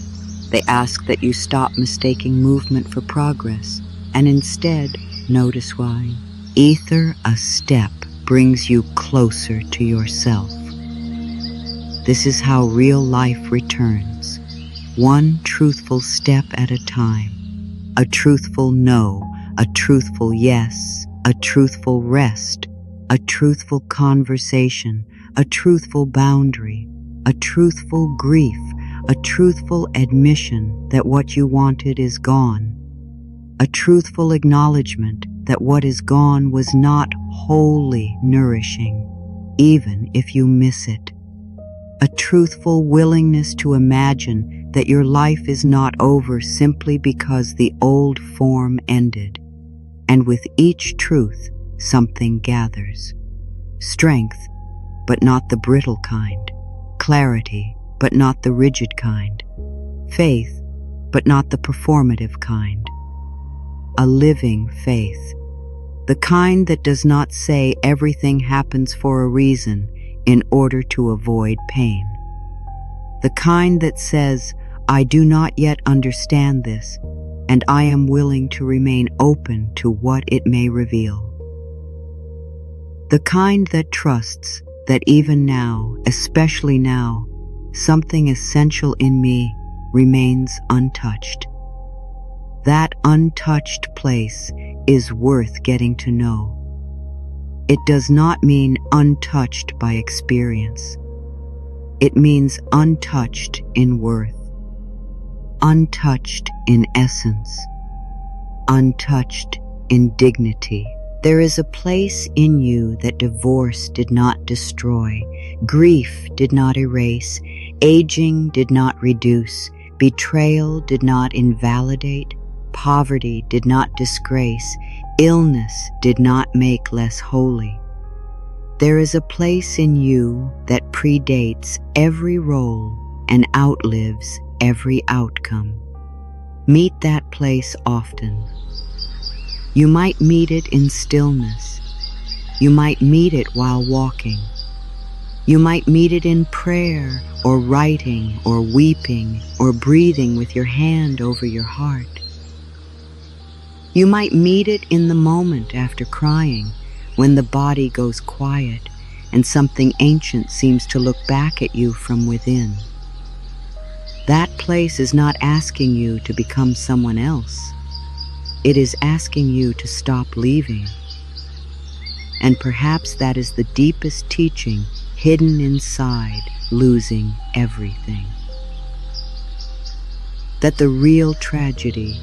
They ask that you stop mistaking movement for progress and instead notice why. Either a step brings you closer to yourself. This is how real life returns, one truthful step at a time. A truthful no, a truthful yes, a truthful rest, a truthful conversation, a truthful boundary, a truthful grief, a truthful admission that what you wanted is gone, a truthful acknowledgement that what is gone was not wholly nourishing, even if you miss it, a truthful willingness to imagine that your life is not over simply because the old form ended, and with each truth, something gathers. Strength, but not the brittle kind. Clarity, but not the rigid kind. Faith, but not the performative kind. A living faith. The kind that does not say everything happens for a reason in order to avoid pain. The kind that says, I do not yet understand this, and I am willing to remain open to what it may reveal. The kind that trusts that even now, especially now, something essential in me remains untouched. That untouched place is worth getting to know. It does not mean untouched by experience. It means untouched in worth, untouched in essence, untouched in dignity. There is a place in you that divorce did not destroy, grief did not erase, aging did not reduce, betrayal did not invalidate, poverty did not disgrace, illness did not make less holy. There is a place in you that predates every role and outlives every outcome. Meet that place often. You might meet it in stillness. You might meet it while walking. You might meet it in prayer or writing or weeping or breathing with your hand over your heart. You might meet it in the moment after crying, when the body goes quiet and something ancient seems to look back at you from within. That place is not asking you to become someone else. It is asking you to stop leaving. And perhaps that is the deepest teaching hidden inside losing everything. That the real tragedy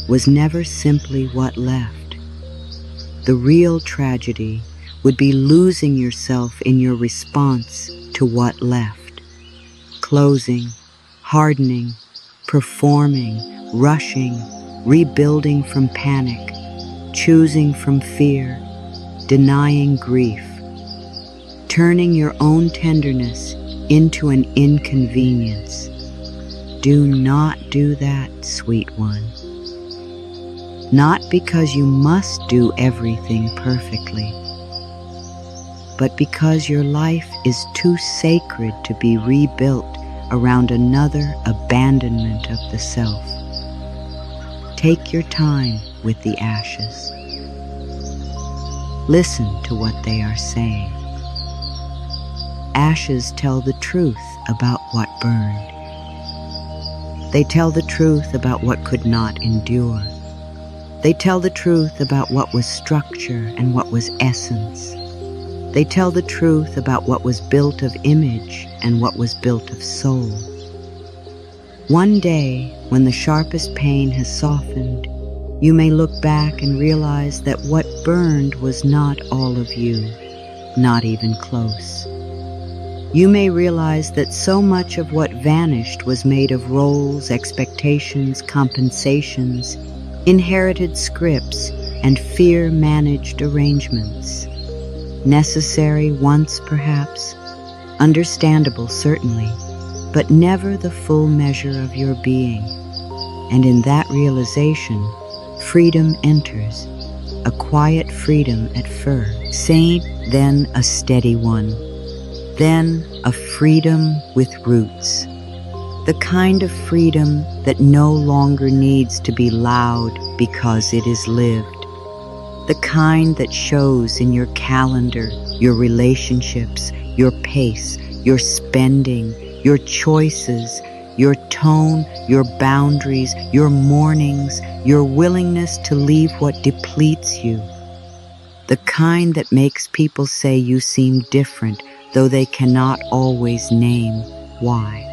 was never simply what left. The real tragedy would be losing yourself in your response to what left. Closing, hardening, performing, rushing, rebuilding from panic, choosing from fear, denying grief, turning your own tenderness into an inconvenience. Do not do that, sweet one. not because you must do everything perfectly, but because your life is too sacred to be rebuilt around another abandonment of the self. Take your time with the ashes. Listen to what they are saying. Ashes tell the truth about what burned. They tell the truth about what could not endure. They tell the truth about what was structure and what was essence. They tell the truth about what was built of image and what was built of soul. One day, when the sharpest pain has softened, you may look back and realize that what burned was not all of you, not even close. You may realize that so much of what vanished was made of roles, expectations, compensations, inherited scripts, and fear-managed arrangements. Necessary once, perhaps, understandable certainly, but never the full measure of your being. And in that realization, freedom enters, a quiet freedom at first, then a steady one, then a freedom with roots, the kind of freedom that no longer needs to be loud because it is lived, the kind that shows in your calendar, your relationships, your pace, your spending, your choices, your tone, your boundaries, your mornings, your willingness to leave what depletes you. The kind that makes people say you seem different, though they cannot always name why.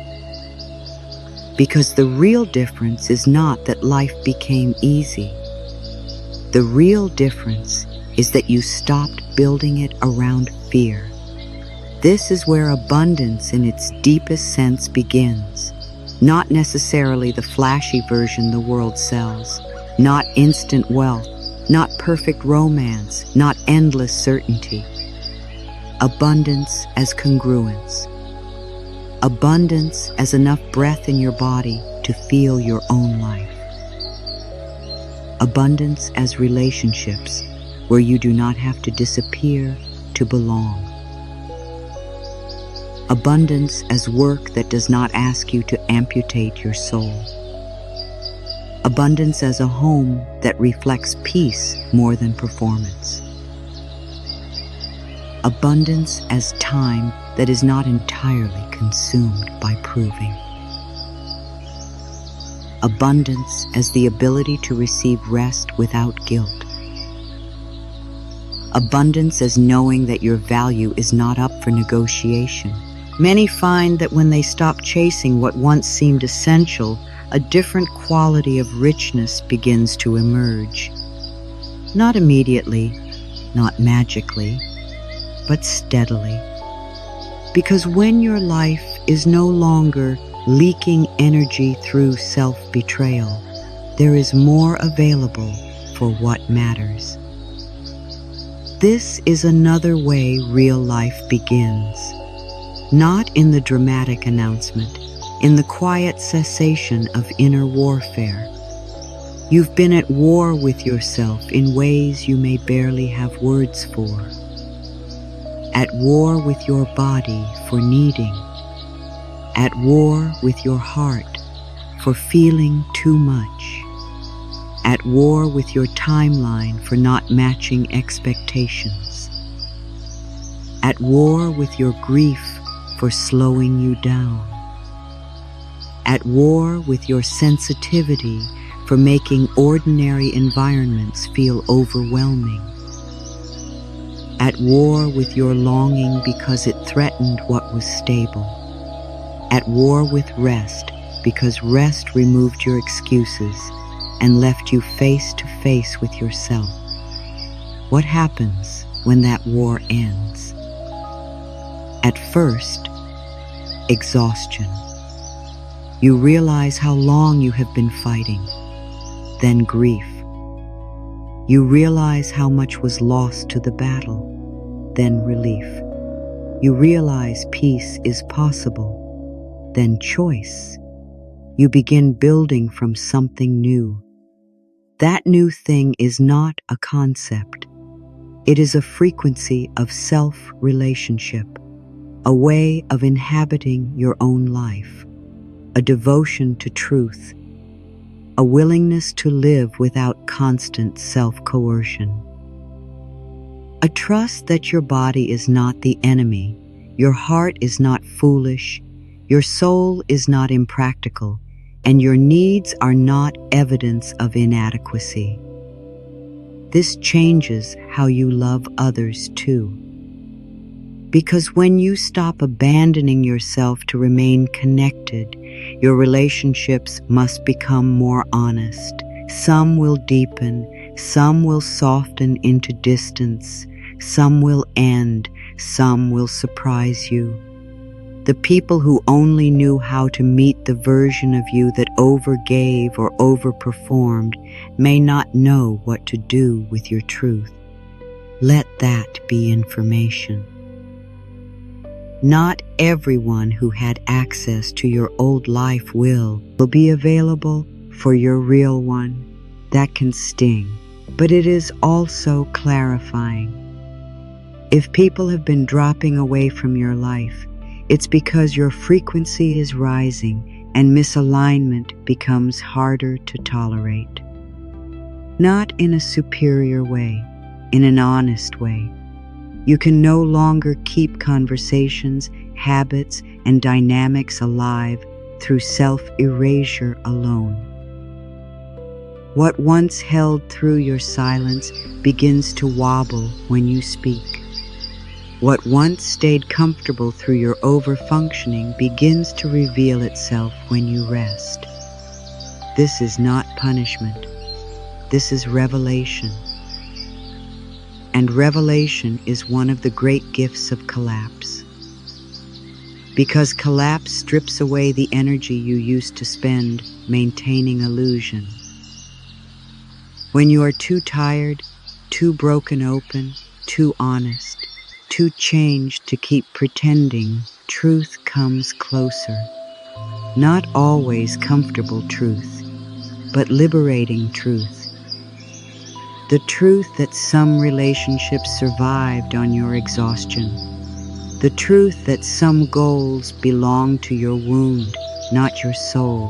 Because the real difference is not that life became easy. The real difference is that you stopped building it around fear. This is where abundance in its deepest sense begins. Not necessarily the flashy version the world sells, not instant wealth, not perfect romance, not endless certainty. Abundance as congruence. Abundance as enough breath in your body to feel your own life. Abundance as relationships where you do not have to disappear to belong. Abundance as work that does not ask you to amputate your soul. Abundance as a home that reflects peace more than performance. Abundance as time that is not entirely consumed by proving. Abundance as the ability to receive rest without guilt. Abundance as knowing that your value is not up for negotiation. Many find that when they stop chasing what once seemed essential, a different quality of richness begins to emerge. Not immediately, not magically, but steadily. Because when your life is no longer leaking energy through self-betrayal, there is more available for what matters. This is another way real life begins. Not in the dramatic announcement, in the quiet cessation of inner warfare. You've been at war with yourself in ways you may barely have words for. At war with your body for needing. At war with your heart for feeling too much. At war with your timeline for not matching expectations. At war with your grief for slowing you down. At war with your sensitivity for making ordinary environments feel overwhelming. At war with your longing because it threatened what was stable. At war with rest because rest removed your excuses and left you face to face with yourself. What happens when that war ends? At first, exhaustion. You realize how long you have been fighting. Then grief. You realize how much was lost to the battle. Then relief. You realize peace is possible. Then choice. You begin building from something new. That new thing is not a concept. It is a frequency of self-relationship, a way of inhabiting your own life, a devotion to truth, a willingness to live without constant self-coercion. A trust that your body is not the enemy, your heart is not foolish, your soul is not impractical, and your needs are not evidence of inadequacy. This changes how you love others too. Because when you stop abandoning yourself to remain connected, your relationships must become more honest. Some will deepen, some will soften into distance, some will end, some will surprise you. The people who only knew how to meet the version of you that overgave or overperformed may not know what to do with your truth. Let that be information. Not everyone who had access to your old life will be available for your real one. That can sting, but it is also clarifying. If people have been dropping away from your life, it's because your frequency is rising and misalignment becomes harder to tolerate. Not in a superior way, in an honest way. You can no longer keep conversations, habits, and dynamics alive through self-erasure alone. What once held through your silence begins to wobble when you speak. What once stayed comfortable through your overfunctioning begins to reveal itself when you rest. This is not punishment. This is revelation. And revelation is one of the great gifts of collapse. Because collapse strips away the energy you used to spend maintaining illusion. When you are too tired, too broken open, too honest, too changed to keep pretending, truth comes closer. Not always comfortable truth, but liberating truth. The truth that some relationships survived on your exhaustion. The truth that some goals belong to your wound, not your soul.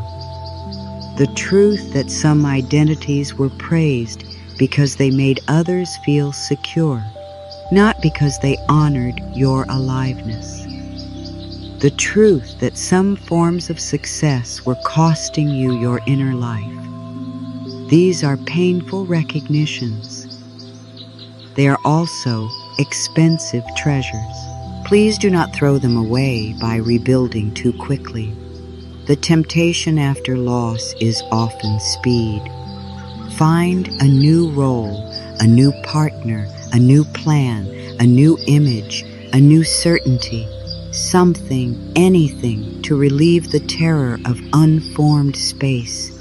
The truth that some identities were praised because they made others feel secure, not because they honored your aliveness. The truth that some forms of success were costing you your inner life. These are painful recognitions. They are also expensive treasures. Please do not throw them away by rebuilding too quickly. The temptation after loss is often speed. Find a new role, a new partner, a new plan, a new image, a new certainty, something, anything to relieve the terror of unformed space.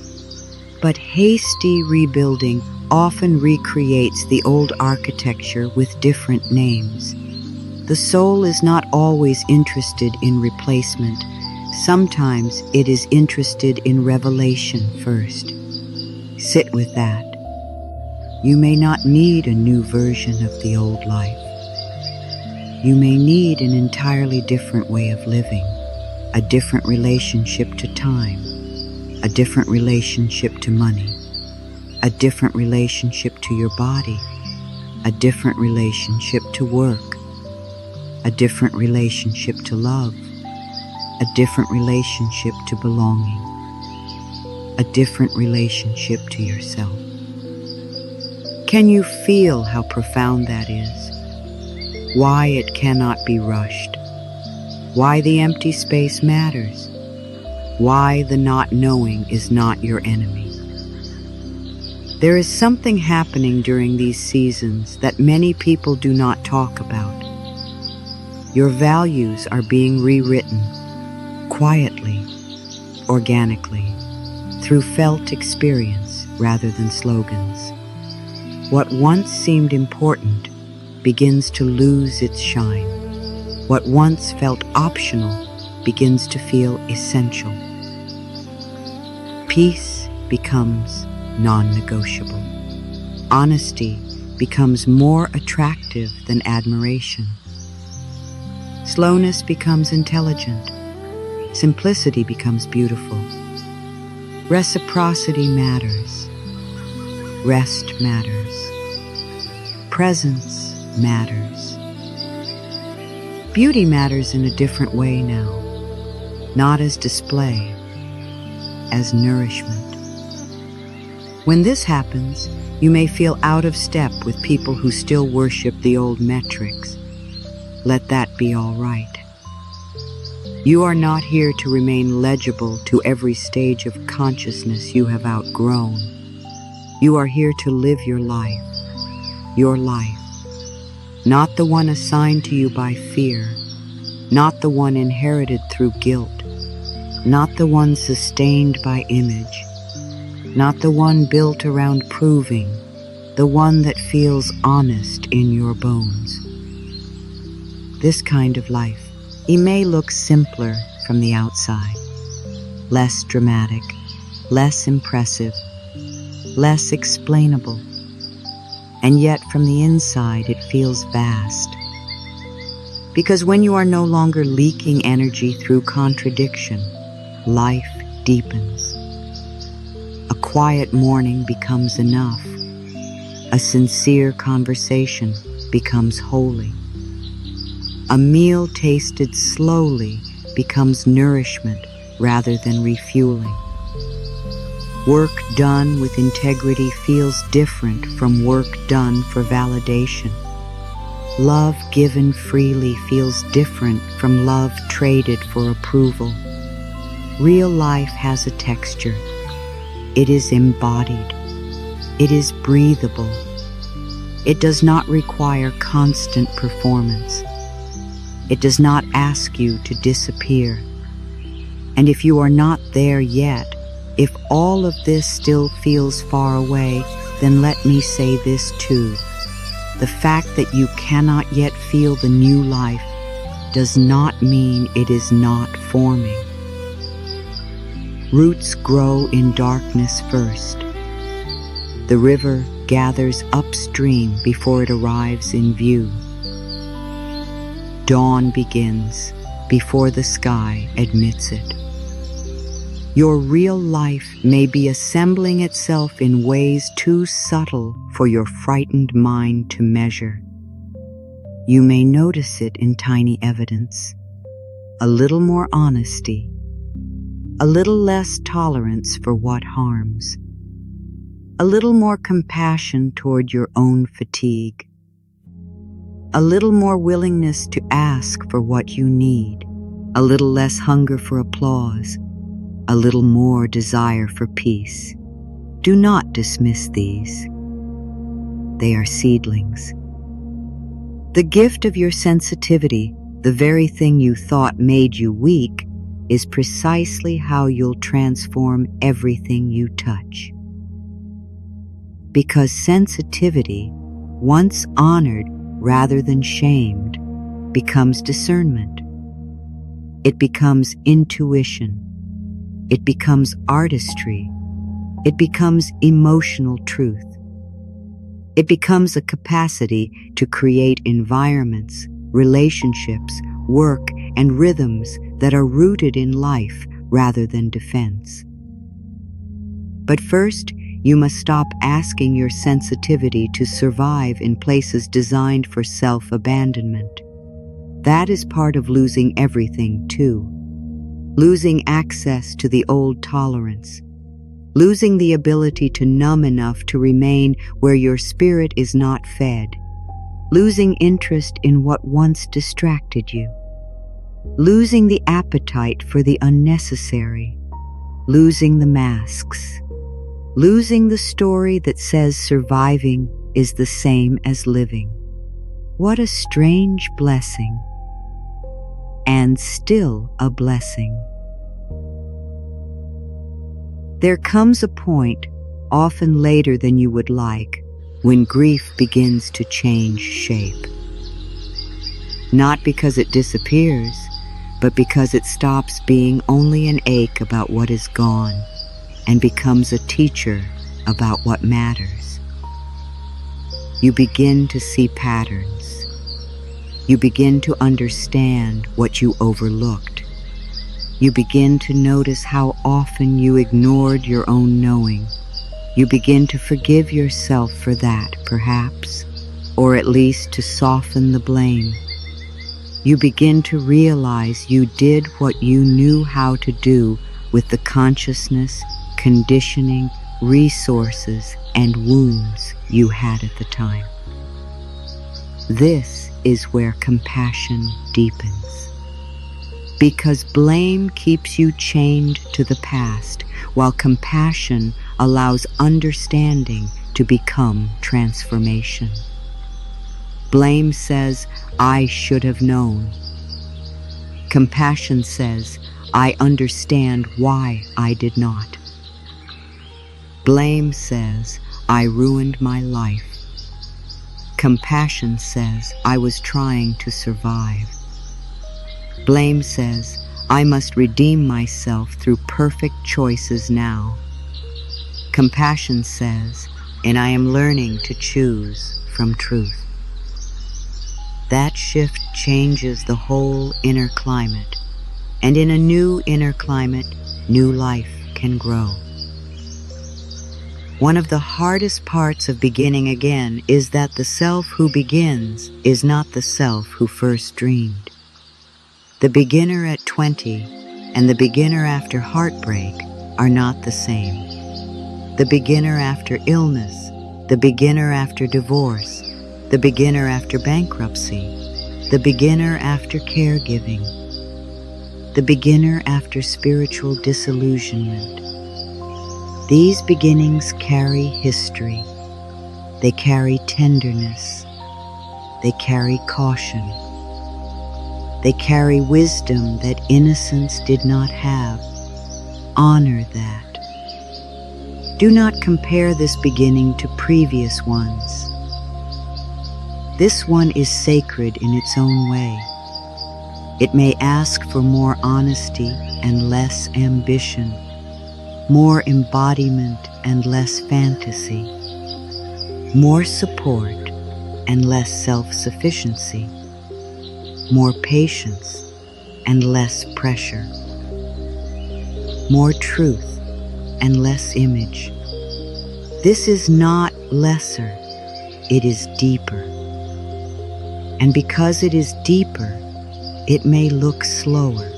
But hasty rebuilding often recreates the old architecture with different names. The soul is not always interested in replacement. Sometimes it is interested in revelation first. Sit with that. You may not need a new version of the old life. You may need an entirely different way of living, a different relationship to time, a different relationship to money, a different relationship to your body, a different relationship to work, a different relationship to love, a different relationship to belonging, a different relationship to yourself. Can you feel how profound that is? Why it cannot be rushed? Why the empty space matters? Why the not knowing is not your enemy? There is something happening during these seasons that many people do not talk about. Your values are being rewritten, quietly, organically, through felt experience rather than slogans. What once seemed important begins to lose its shine. What once felt optional begins to feel essential. Peace becomes non-negotiable. Honesty becomes more attractive than admiration. Slowness becomes intelligent. Simplicity becomes beautiful. Reciprocity matters. Rest matters. Presence matters. Beauty matters in a different way now, not as display, as nourishment. When this happens, you may feel out of step with people who still worship the old metrics. Let that be all right. You are not here to remain legible to every stage of consciousness you have outgrown. You are here to live your life, not the one assigned to you by fear, not the one inherited through guilt, not the one sustained by image, not the one built around proving, the one that feels honest in your bones. This kind of life, it may look simpler from the outside, less dramatic, less impressive, less explainable, and yet from the inside it feels vast. Because when you are no longer leaking energy through contradiction, life deepens. A quiet morning becomes enough. A sincere conversation becomes holy. A meal tasted slowly becomes nourishment rather than refueling. Work done with integrity feels different from work done for validation. Love given freely feels different from love traded for approval. Real life has a texture. It is embodied. It is breathable. It does not require constant performance. It does not ask you to disappear. And if you are not there yet, if all of this still feels far away, then let me say this too. The fact that you cannot yet feel the new life does not mean it is not forming. Roots grow in darkness first. The river gathers upstream before it arrives in view. Dawn begins before the sky admits it. Your real life may be assembling itself in ways too subtle for your frightened mind to measure. You may notice it in tiny evidence. A little more honesty. A little less tolerance for what harms. A little more compassion toward your own fatigue. A little more willingness to ask for what you need. A little less hunger for applause. A little more desire for peace. Do not dismiss these. They are seedlings. The gift of your sensitivity, the very thing you thought made you weak, is precisely how you'll transform everything you touch. Because sensitivity, once honored rather than shamed, becomes discernment. It becomes intuition. It becomes artistry. It becomes emotional truth. It becomes a capacity to create environments, relationships, work, and rhythms that are rooted in life rather than defense. But first, you must stop asking your sensitivity to survive in places designed for self-abandonment. That is part of losing everything, too. Losing access to the old tolerance. Losing the ability to numb enough to remain where your spirit is not fed. Losing interest in what once distracted you. Losing the appetite for the unnecessary. Losing the masks. Losing the story that says surviving is the same as living. What a strange blessing. And still a blessing. There comes a point, often later than you would like, when grief begins to change shape. Not because it disappears, but because it stops being only an ache about what is gone and becomes a teacher about what matters. You begin to see patterns. You begin to understand what you overlooked. You begin to notice how often you ignored your own knowing. You begin to forgive yourself for that, perhaps, or at least to soften the blame. You begin to realize you did what you knew how to do with the consciousness, conditioning, resources, and wounds you had at the time. This is where compassion deepens. Because blame keeps you chained to the past, while compassion allows understanding to become transformation. Blame says, I should have known. Compassion says, I understand why I did not. Blame says, I ruined my life. Compassion says, I was trying to survive. Blame says, I must redeem myself through perfect choices now. Compassion says, and I am learning to choose from truth. That shift changes the whole inner climate, and in a new inner climate, new life can grow. One of the hardest parts of beginning again is that the self who begins is not the self who first dreamed. The beginner at 20 and the beginner after heartbreak are not the same. The beginner after illness, the beginner after divorce, the beginner after bankruptcy, the beginner after caregiving, the beginner after spiritual disillusionment. These beginnings carry history. They carry tenderness. They carry caution. They carry wisdom that innocence did not have. Honor that. Do not compare this beginning to previous ones. This one is sacred in its own way. It may ask for more honesty and less ambition, more embodiment and less fantasy, more support and less self-sufficiency, more patience and less pressure, more truth and less image. This is not lesser, it is deeper. And because it is deeper, it may look slower.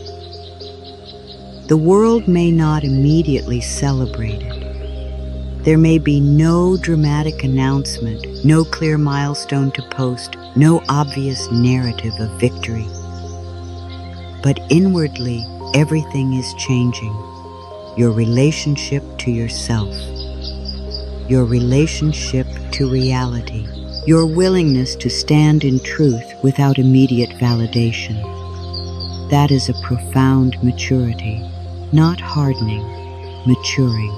The world may not immediately celebrate it. There may be no dramatic announcement, no clear milestone to post, no obvious narrative of victory. But inwardly, everything is changing. Your relationship to yourself, your relationship to reality, your willingness to stand in truth without immediate validation. That is a profound maturity, not hardening, maturing.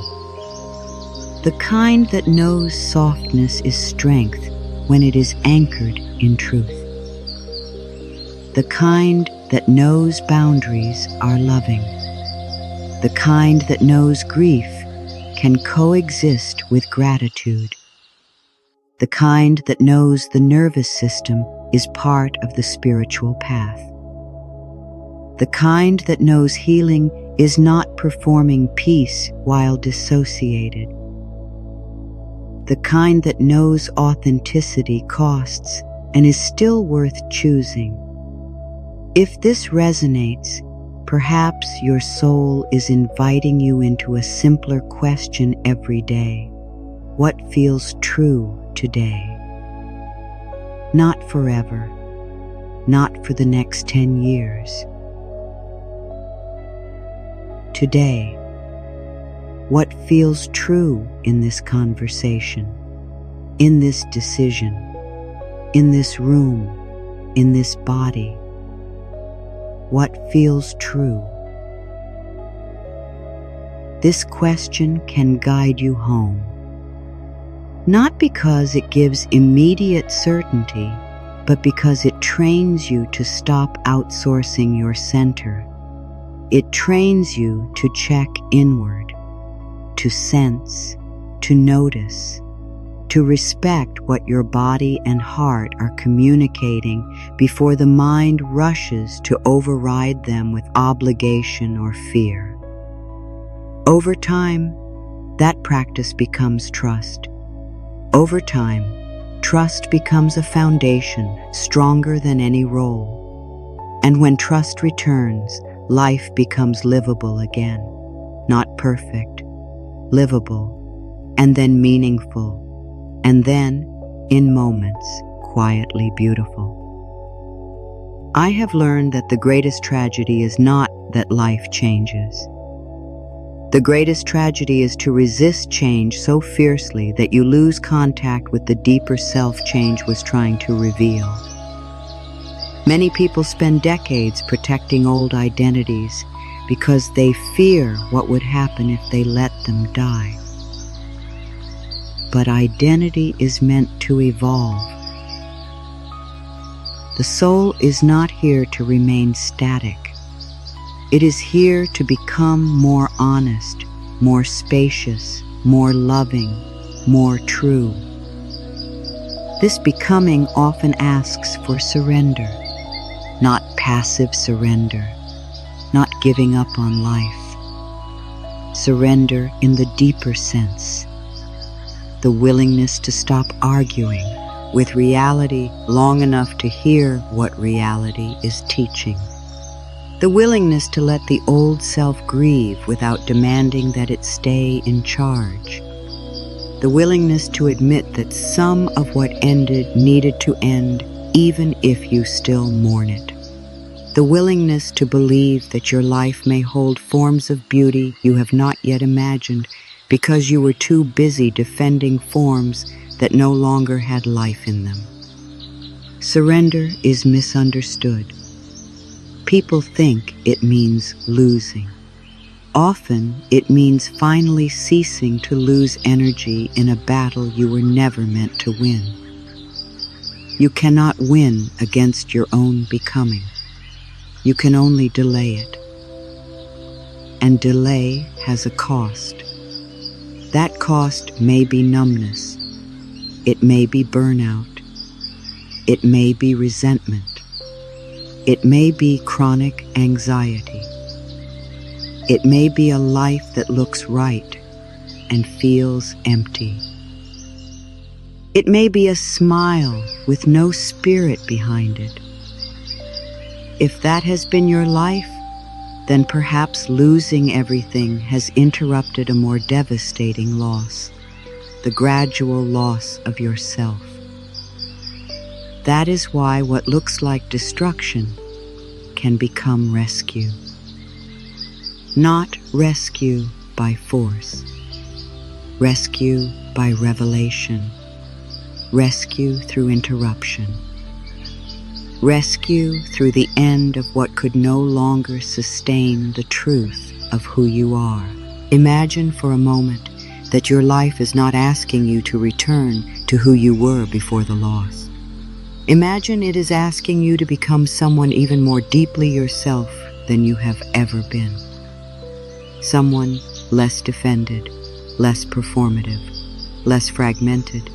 The kind that knows softness is strength when it is anchored in truth. The kind that knows boundaries are loving. The kind that knows grief can coexist with gratitude. The kind that knows the nervous system is part of the spiritual path. The kind that knows healing is not performing peace while dissociated. The kind that knows authenticity costs and is still worth choosing. If this resonates, perhaps your soul is inviting you into a simpler question every day. What feels true today? Not forever, not for the next 10 years. Today, what feels true in this conversation, in this decision, in this room, in this body? What feels true? This question can guide you home. Not because it gives immediate certainty, but because it trains you to stop outsourcing your center. It trains you to check inward, to sense, to notice, to respect what your body and heart are communicating before the mind rushes to override them with obligation or fear. Over time, that practice becomes trust. Over time, trust becomes a foundation stronger than any role. And when trust returns, life becomes livable again. Not perfect, livable, and then meaningful, and then, in moments, quietly beautiful. I have learned that the greatest tragedy is not that life changes. The greatest tragedy is to resist change so fiercely that you lose contact with the deeper self change was trying to reveal. Many people spend decades protecting old identities because they fear what would happen if they let them die. But identity is meant to evolve. The soul is not here to remain static. It is here to become more honest, more spacious, more loving, more true. This becoming often asks for surrender, not passive surrender, not giving up on life. Surrender in the deeper sense. The willingness to stop arguing with reality long enough to hear what reality is teaching. The willingness to let the old self grieve without demanding that it stay in charge. The willingness to admit that some of what ended needed to end, even if you still mourn it. The willingness to believe that your life may hold forms of beauty you have not yet imagined because you were too busy defending forms that no longer had life in them. Surrender is misunderstood. People think it means losing. Often, it means finally ceasing to lose energy in a battle you were never meant to win. You cannot win against your own becoming. You can only delay it. And delay has a cost. That cost may be numbness. It may be burnout. It may be resentment. It may be chronic anxiety. It may be a life that looks right and feels empty. It may be a smile with no spirit behind it. If that has been your life, then perhaps losing everything has interrupted a more devastating loss, the gradual loss of yourself. That is why what looks like destruction can become rescue. Not rescue by force. Rescue by revelation. Rescue through interruption. Rescue through the end of what could no longer sustain the truth of who you are. Imagine for a moment that your life is not asking you to return to who you were before the loss. Imagine it is asking you to become someone even more deeply yourself than you have ever been. Someone less defended, less performative, less fragmented,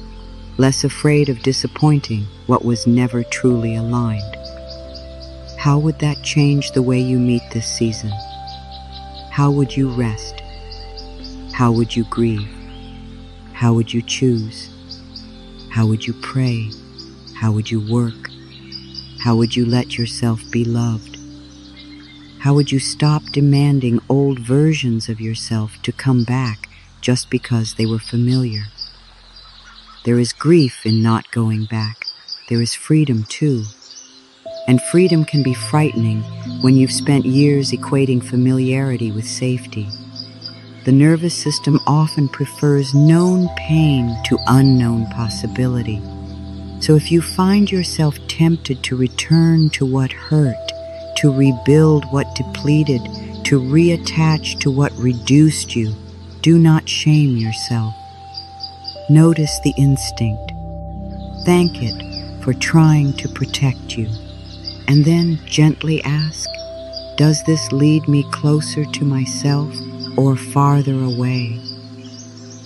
less afraid of disappointing what was never truly aligned. How would that change the way you meet this season? How would you rest? How would you grieve? How would you choose? How would you pray? How would you work? How would you let yourself be loved? How would you stop demanding old versions of yourself to come back just because they were familiar? There is grief in not going back. There is freedom too. And freedom can be frightening when you've spent years equating familiarity with safety. The nervous system often prefers known pain to unknown possibility. So if you find yourself tempted to return to what hurt, to rebuild what depleted, to reattach to what reduced you, do not shame yourself. Notice the instinct. Thank it for trying to protect you. And then gently ask, does this lead me closer to myself or farther away?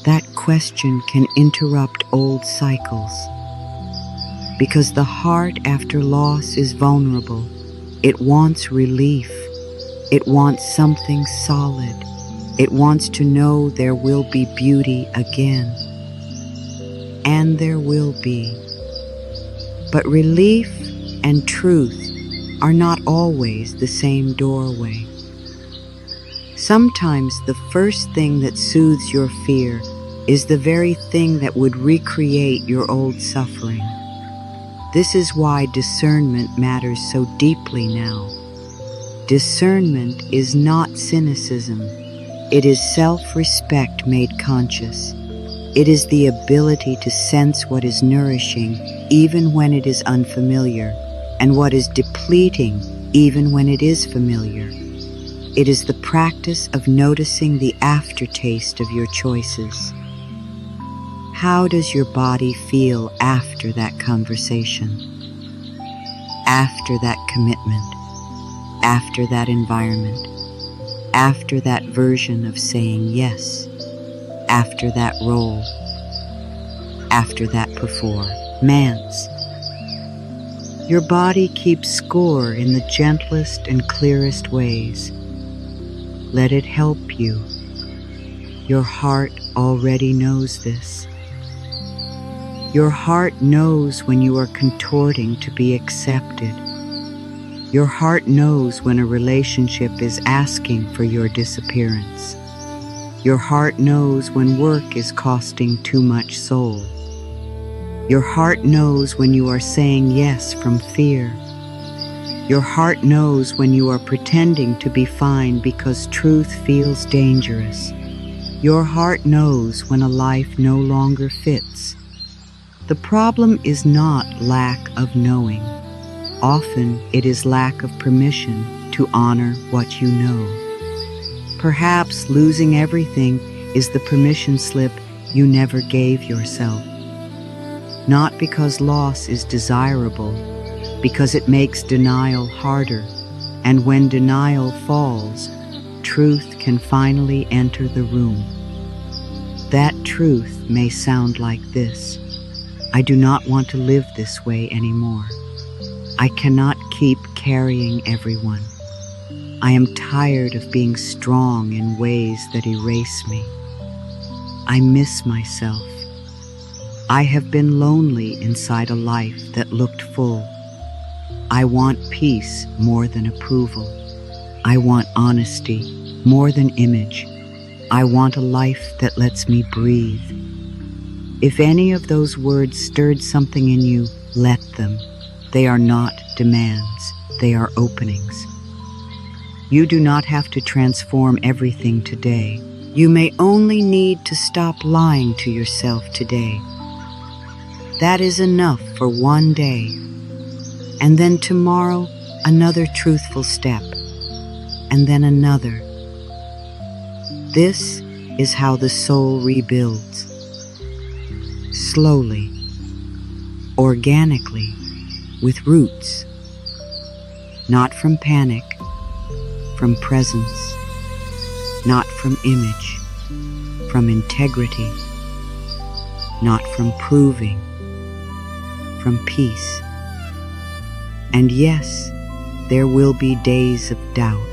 That question can interrupt old cycles. Because the heart after loss is vulnerable. It wants relief. It wants something solid. It wants to know there will be beauty again. And there will be. But relief and truth are not always the same doorway. Sometimes the first thing that soothes your fear is the very thing that would recreate your old suffering. This is why discernment matters so deeply now. Discernment is not cynicism. It is self-respect made conscious. It is the ability to sense what is nourishing even when it is unfamiliar, and what is depleting even when it is familiar. It is the practice of noticing the aftertaste of your choices. How does your body feel after that conversation? After that commitment? After that environment? After that version of saying yes? After that role? After that performance? Your body keeps score in the gentlest and clearest ways. Let it help you. Your heart already knows this. Your heart knows when you are contorting to be accepted. Your heart knows when a relationship is asking for your disappearance. Your heart knows when work is costing too much soul. Your heart knows when you are saying yes from fear. Your heart knows when you are pretending to be fine because truth feels dangerous. Your heart knows when a life no longer fits. The problem is not lack of knowing. Often it is lack of permission to honor what you know. Perhaps losing everything is the permission slip you never gave yourself. Not because loss is desirable, because it makes denial harder, and when denial falls, truth can finally enter the room. That truth may sound like this: I do not want to live this way anymore. I cannot keep carrying everyone. I am tired of being strong in ways that erase me. I miss myself. I have been lonely inside a life that looked full. I want peace more than approval. I want honesty more than image. I want a life that lets me breathe. If any of those words stirred something in you, let them. They are not demands, they are openings. You do not have to transform everything today. You may only need to stop lying to yourself today. That is enough for one day. And then tomorrow, another truthful step. And then another. This is how the soul rebuilds. Slowly, organically, with roots, not from panic, from presence, not from image, from integrity, not from proving, from peace. And yes, there will be days of doubt,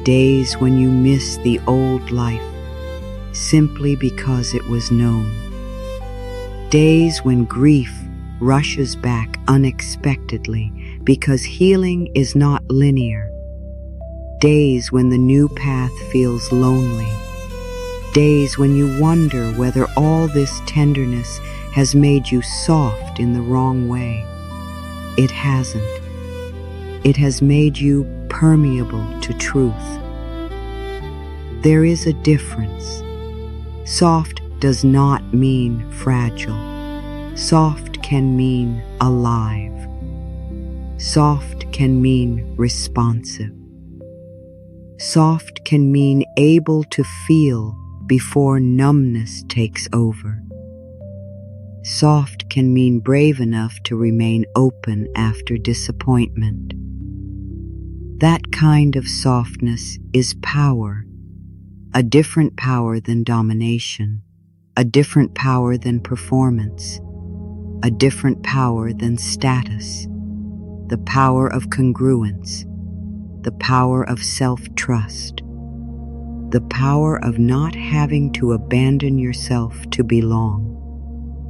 days when you miss the old life simply because it was known. Days when grief rushes back unexpectedly because healing is not linear. Days when the new path feels lonely. Days when you wonder whether all this tenderness has made you soft in the wrong way. It hasn't. It has made you permeable to truth. There is a difference. Soft does not mean fragile. Soft can mean alive. Soft can mean responsive. Soft can mean able to feel before numbness takes over. Soft can mean brave enough to remain open after disappointment. That kind of softness is power, a different power than domination. a different power than performance, a different power than status, the power of congruence, the power of self-trust, the power of not having to abandon yourself to belong,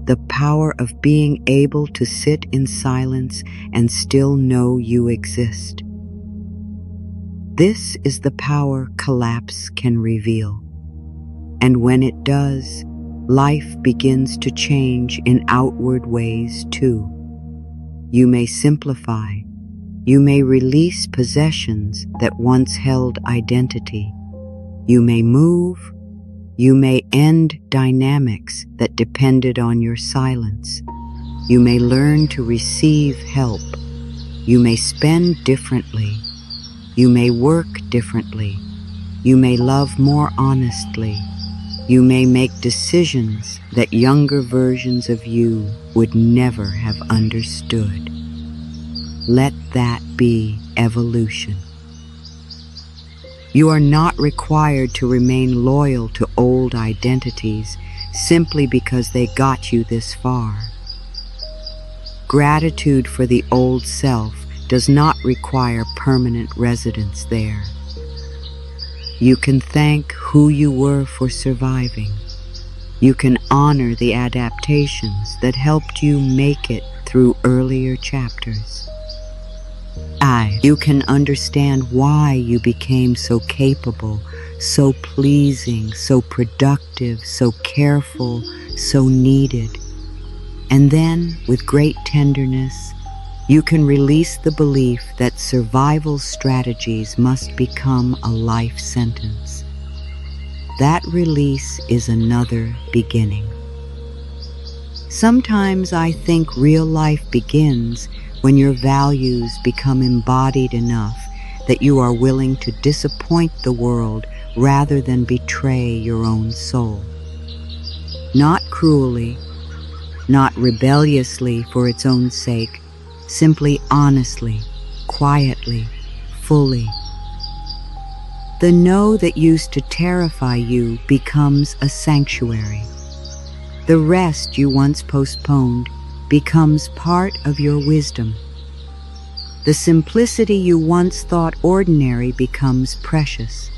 the power of being able to sit in silence and still know you exist. This is the power collapse can reveal. And when it does, life begins to change in outward ways too. You may simplify. You may release possessions that once held identity. You may move. You may end dynamics that depended on your silence. You may learn to receive help. You may spend differently. You may work differently. You may love more honestly. You may make decisions that younger versions of you would never have understood. Let that be evolution. You are not required to remain loyal to old identities simply because they got you this far. Gratitude for the old self does not require permanent residence there. You can thank who you were for surviving. You can honor the adaptations that helped you make it through earlier chapters. You can understand why you became so capable, so pleasing, so productive, so careful, so needed. And then, with great tenderness, you can release the belief that survival strategies must become a life sentence. That release is another beginning. Sometimes I think real life begins when your values become embodied enough that you are willing to disappoint the world rather than betray your own soul. Not cruelly, not rebelliously for its own sake, simply honestly, quietly, fully. The no that used to terrify you becomes a sanctuary. The rest you once postponed becomes part of your wisdom. The simplicity you once thought ordinary becomes precious.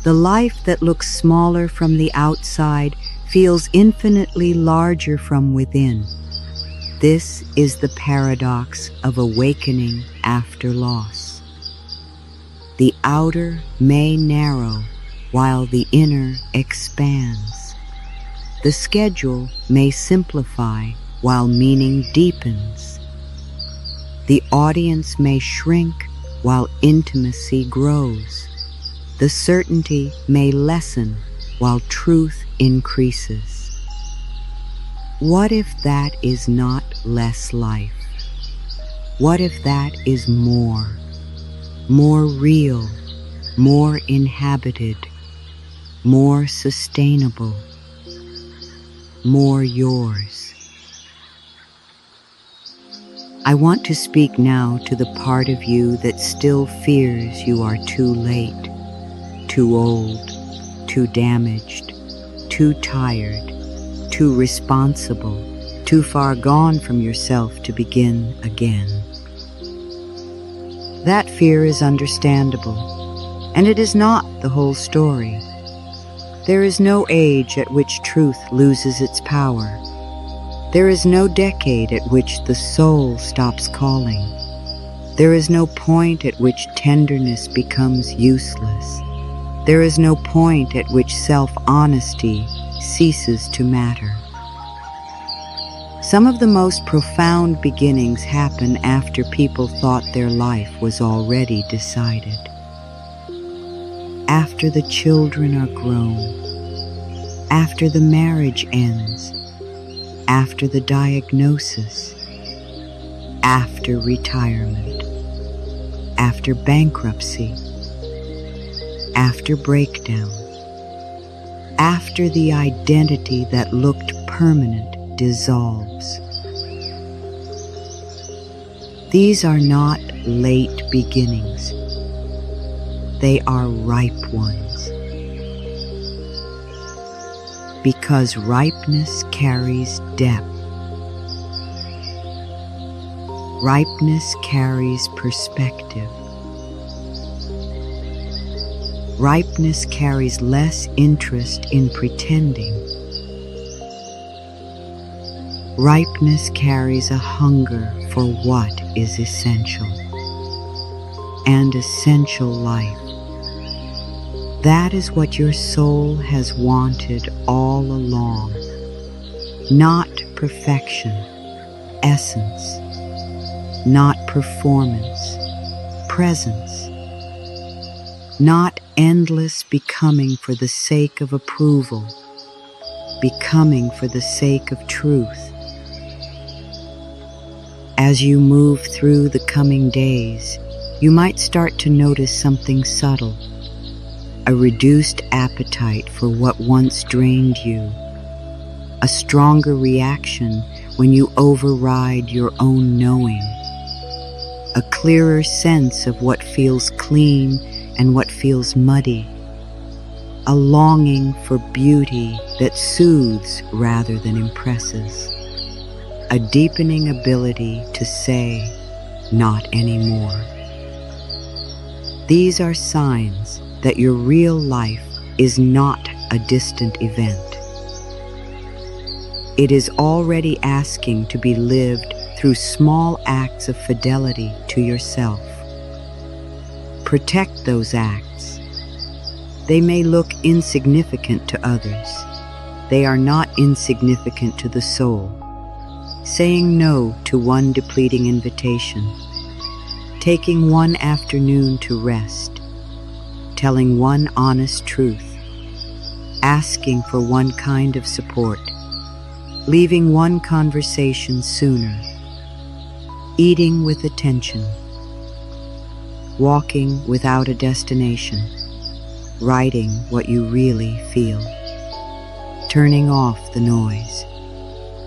The life that looks smaller from the outside feels infinitely larger from within. This is the paradox of awakening after loss. The outer may narrow while the inner expands. The schedule may simplify while meaning deepens. The audience may shrink while intimacy grows. The certainty may lessen while truth increases. What if that is not less life? What if that is more real, more inhabited, more sustainable, more yours? I want to speak now to the part of you that still fears you are too late, too old, too damaged, too tired, too responsible, too far gone from yourself to begin again. That fear is understandable, and it is not the whole story. There is no age at which truth loses its power. There is no decade at which the soul stops calling. There is no point at which tenderness becomes useless. There is no point at which self-honesty ceases to matter. Some of the most profound beginnings happen after people thought their life was already decided. After the children are grown, after the marriage ends, after the diagnosis, after retirement, after bankruptcy, after breakdown, after the identity that looked permanent dissolves. These are not late beginnings. They are ripe ones. because ripeness carries depth. Ripeness carries perspective. Ripeness carries less interest in pretending. Ripeness carries a hunger for what is essential, and essential life. That is what your soul has wanted all along. Not perfection, essence. Not performance, presence. Not endless becoming for the sake of approval, becoming for the sake of truth. As you move through the coming days, you might start to notice something subtle, a reduced appetite for what once drained you, a stronger reaction when you override your own knowing, a clearer sense of what feels clean and what feels muddy, a longing for beauty that soothes rather than impresses, a deepening ability to say, not anymore. These are signs that your real life is not a distant event. It is already asking to be lived through small acts of fidelity to yourself. Protect those acts. They may look insignificant to others. They are not insignificant to the soul. Saying no to one depleting invitation, taking one afternoon to rest, telling one honest truth, asking for one kind of support, leaving one conversation sooner, eating with attention, walking without a destination, writing what you really feel, turning off the noise,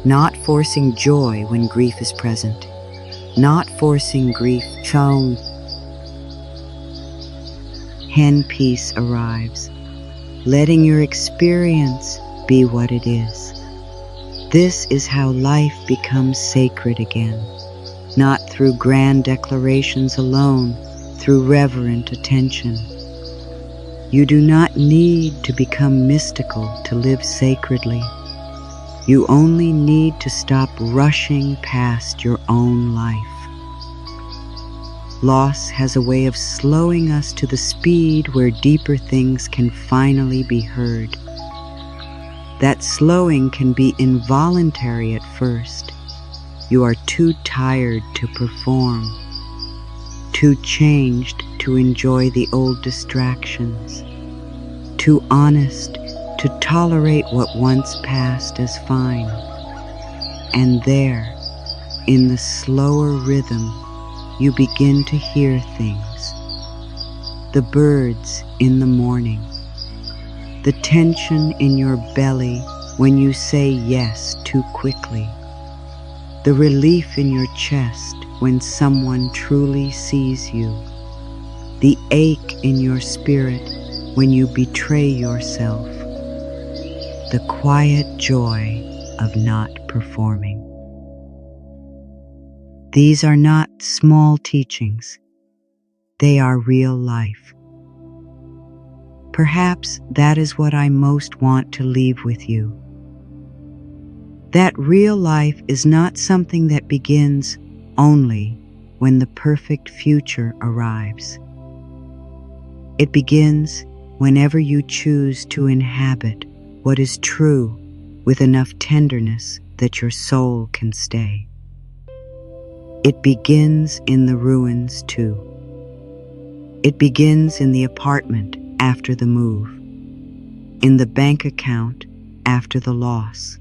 not forcing joy when grief is present, not forcing grief shown. Hen peace arrives, letting your experience be what it is. This is how life becomes sacred again, not through grand declarations alone, through reverent attention. You do not need to become mystical to live sacredly. You only need to stop rushing past your own life. Loss has a way of slowing us to the speed where deeper things can finally be heard. That slowing can be involuntary at first. You are too tired to perform, too changed to enjoy the old distractions, too honest to tolerate what once passed as fine. And there, in the slower rhythm, you begin to hear things. The birds in the morning, the tension in your belly when you say yes too quickly, the relief in your chest when someone truly sees you, the ache in your spirit when you betray yourself, the quiet joy of not performing. These are not small teachings. They are real life. Perhaps that is what I most want to leave with you. That real life is not something that begins only when the perfect future arrives. It begins whenever you choose to inhabit what is true with enough tenderness that your soul can stay. It begins in the ruins too. It begins in the apartment after the move, in the bank account after the loss,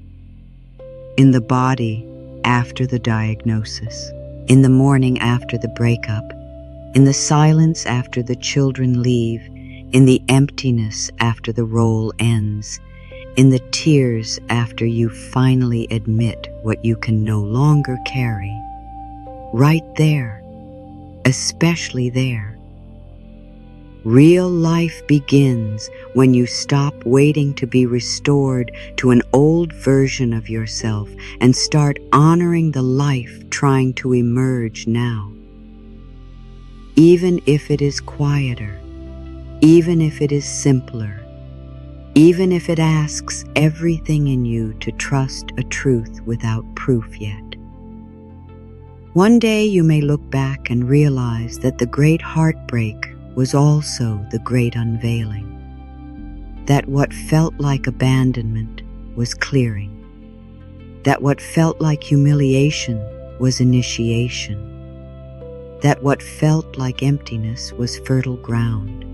in the body after the diagnosis, in the morning after the breakup, in the silence after the children leave, in the emptiness after the role ends, in the tears after you finally admit what you can no longer carry. Right there, especially there. Real life begins when you stop waiting to be restored to an old version of yourself and start honoring the life trying to emerge now. Even if it is quieter, even if it is simpler, even if it asks everything in you to trust a truth without proof yet. One day you may look back and realize that the great heartbreak was also the great unveiling, that what felt like abandonment was clearing, that what felt like humiliation was initiation, that what felt like emptiness was fertile ground,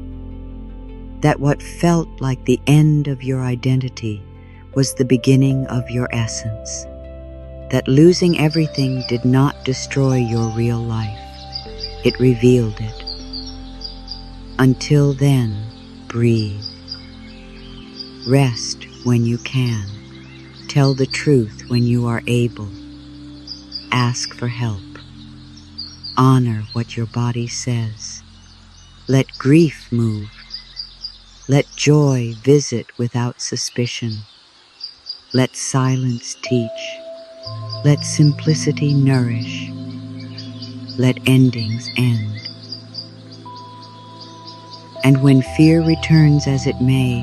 that what felt like the end of your identity was the beginning of your essence, that losing everything did not destroy your real life, it revealed it. Until then, breathe. Rest when you can. Tell the truth when you are able. Ask for help. Honor what your body says. Let grief move. Let joy visit without suspicion. Let silence teach. Let simplicity nourish. Let endings end. And when fear returns as it may,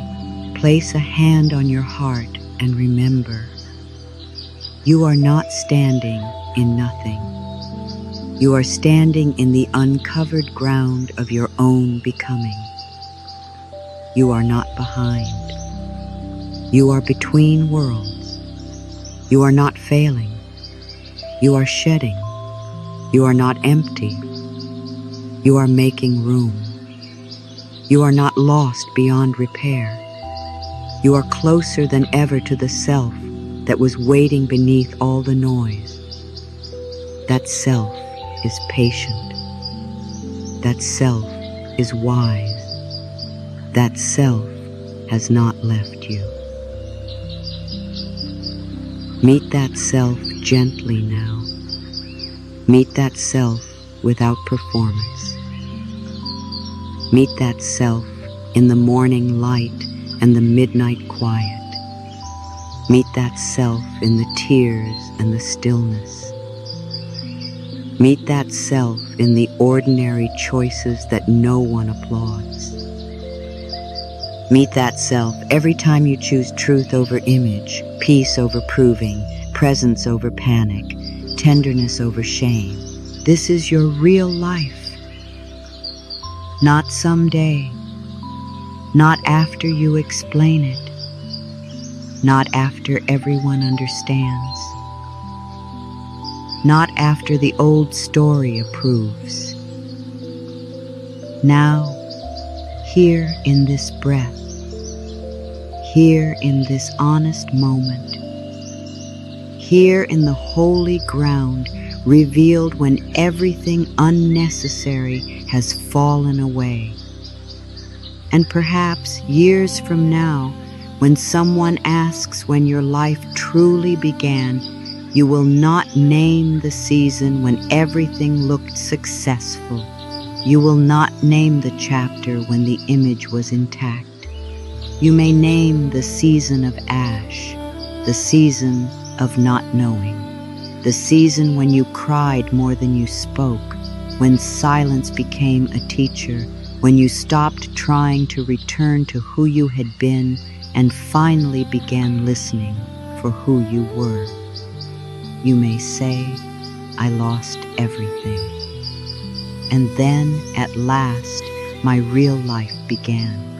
place a hand on your heart and remember, you are not standing in nothing. You are standing in the uncovered ground of your own becoming. You are not behind. You are between worlds. You are not failing. You are shedding. You are not empty. You are making room. You are not lost beyond repair. You are closer than ever to the self that was waiting beneath all the noise. That self is patient. That self is wise. That self has not left you. Meet that self gently now. Meet that self without performance. Meet that self in the morning light and the midnight quiet. Meet that self in the tears and the stillness. Meet that self in the ordinary choices that no one applauds. Meet that self every time you choose truth over image, peace over proving, presence over panic, tenderness over shame. This is your real life. Not someday, not after you explain it, not after everyone understands, not after the old story approves. Now, here in this breath, here in this honest moment, here in the holy ground revealed when everything unnecessary has fallen away. And perhaps years from now, when someone asks when your life truly began, you will not name the season when everything looked successful. You will not name the chapter when the image was intact. You may name the season of ash, the season of not knowing, the season when you cried more than you spoke, when silence became a teacher, when you stopped trying to return to who you had been and finally began listening for who you were. You may say, I lost everything. And then, at last, my real life began.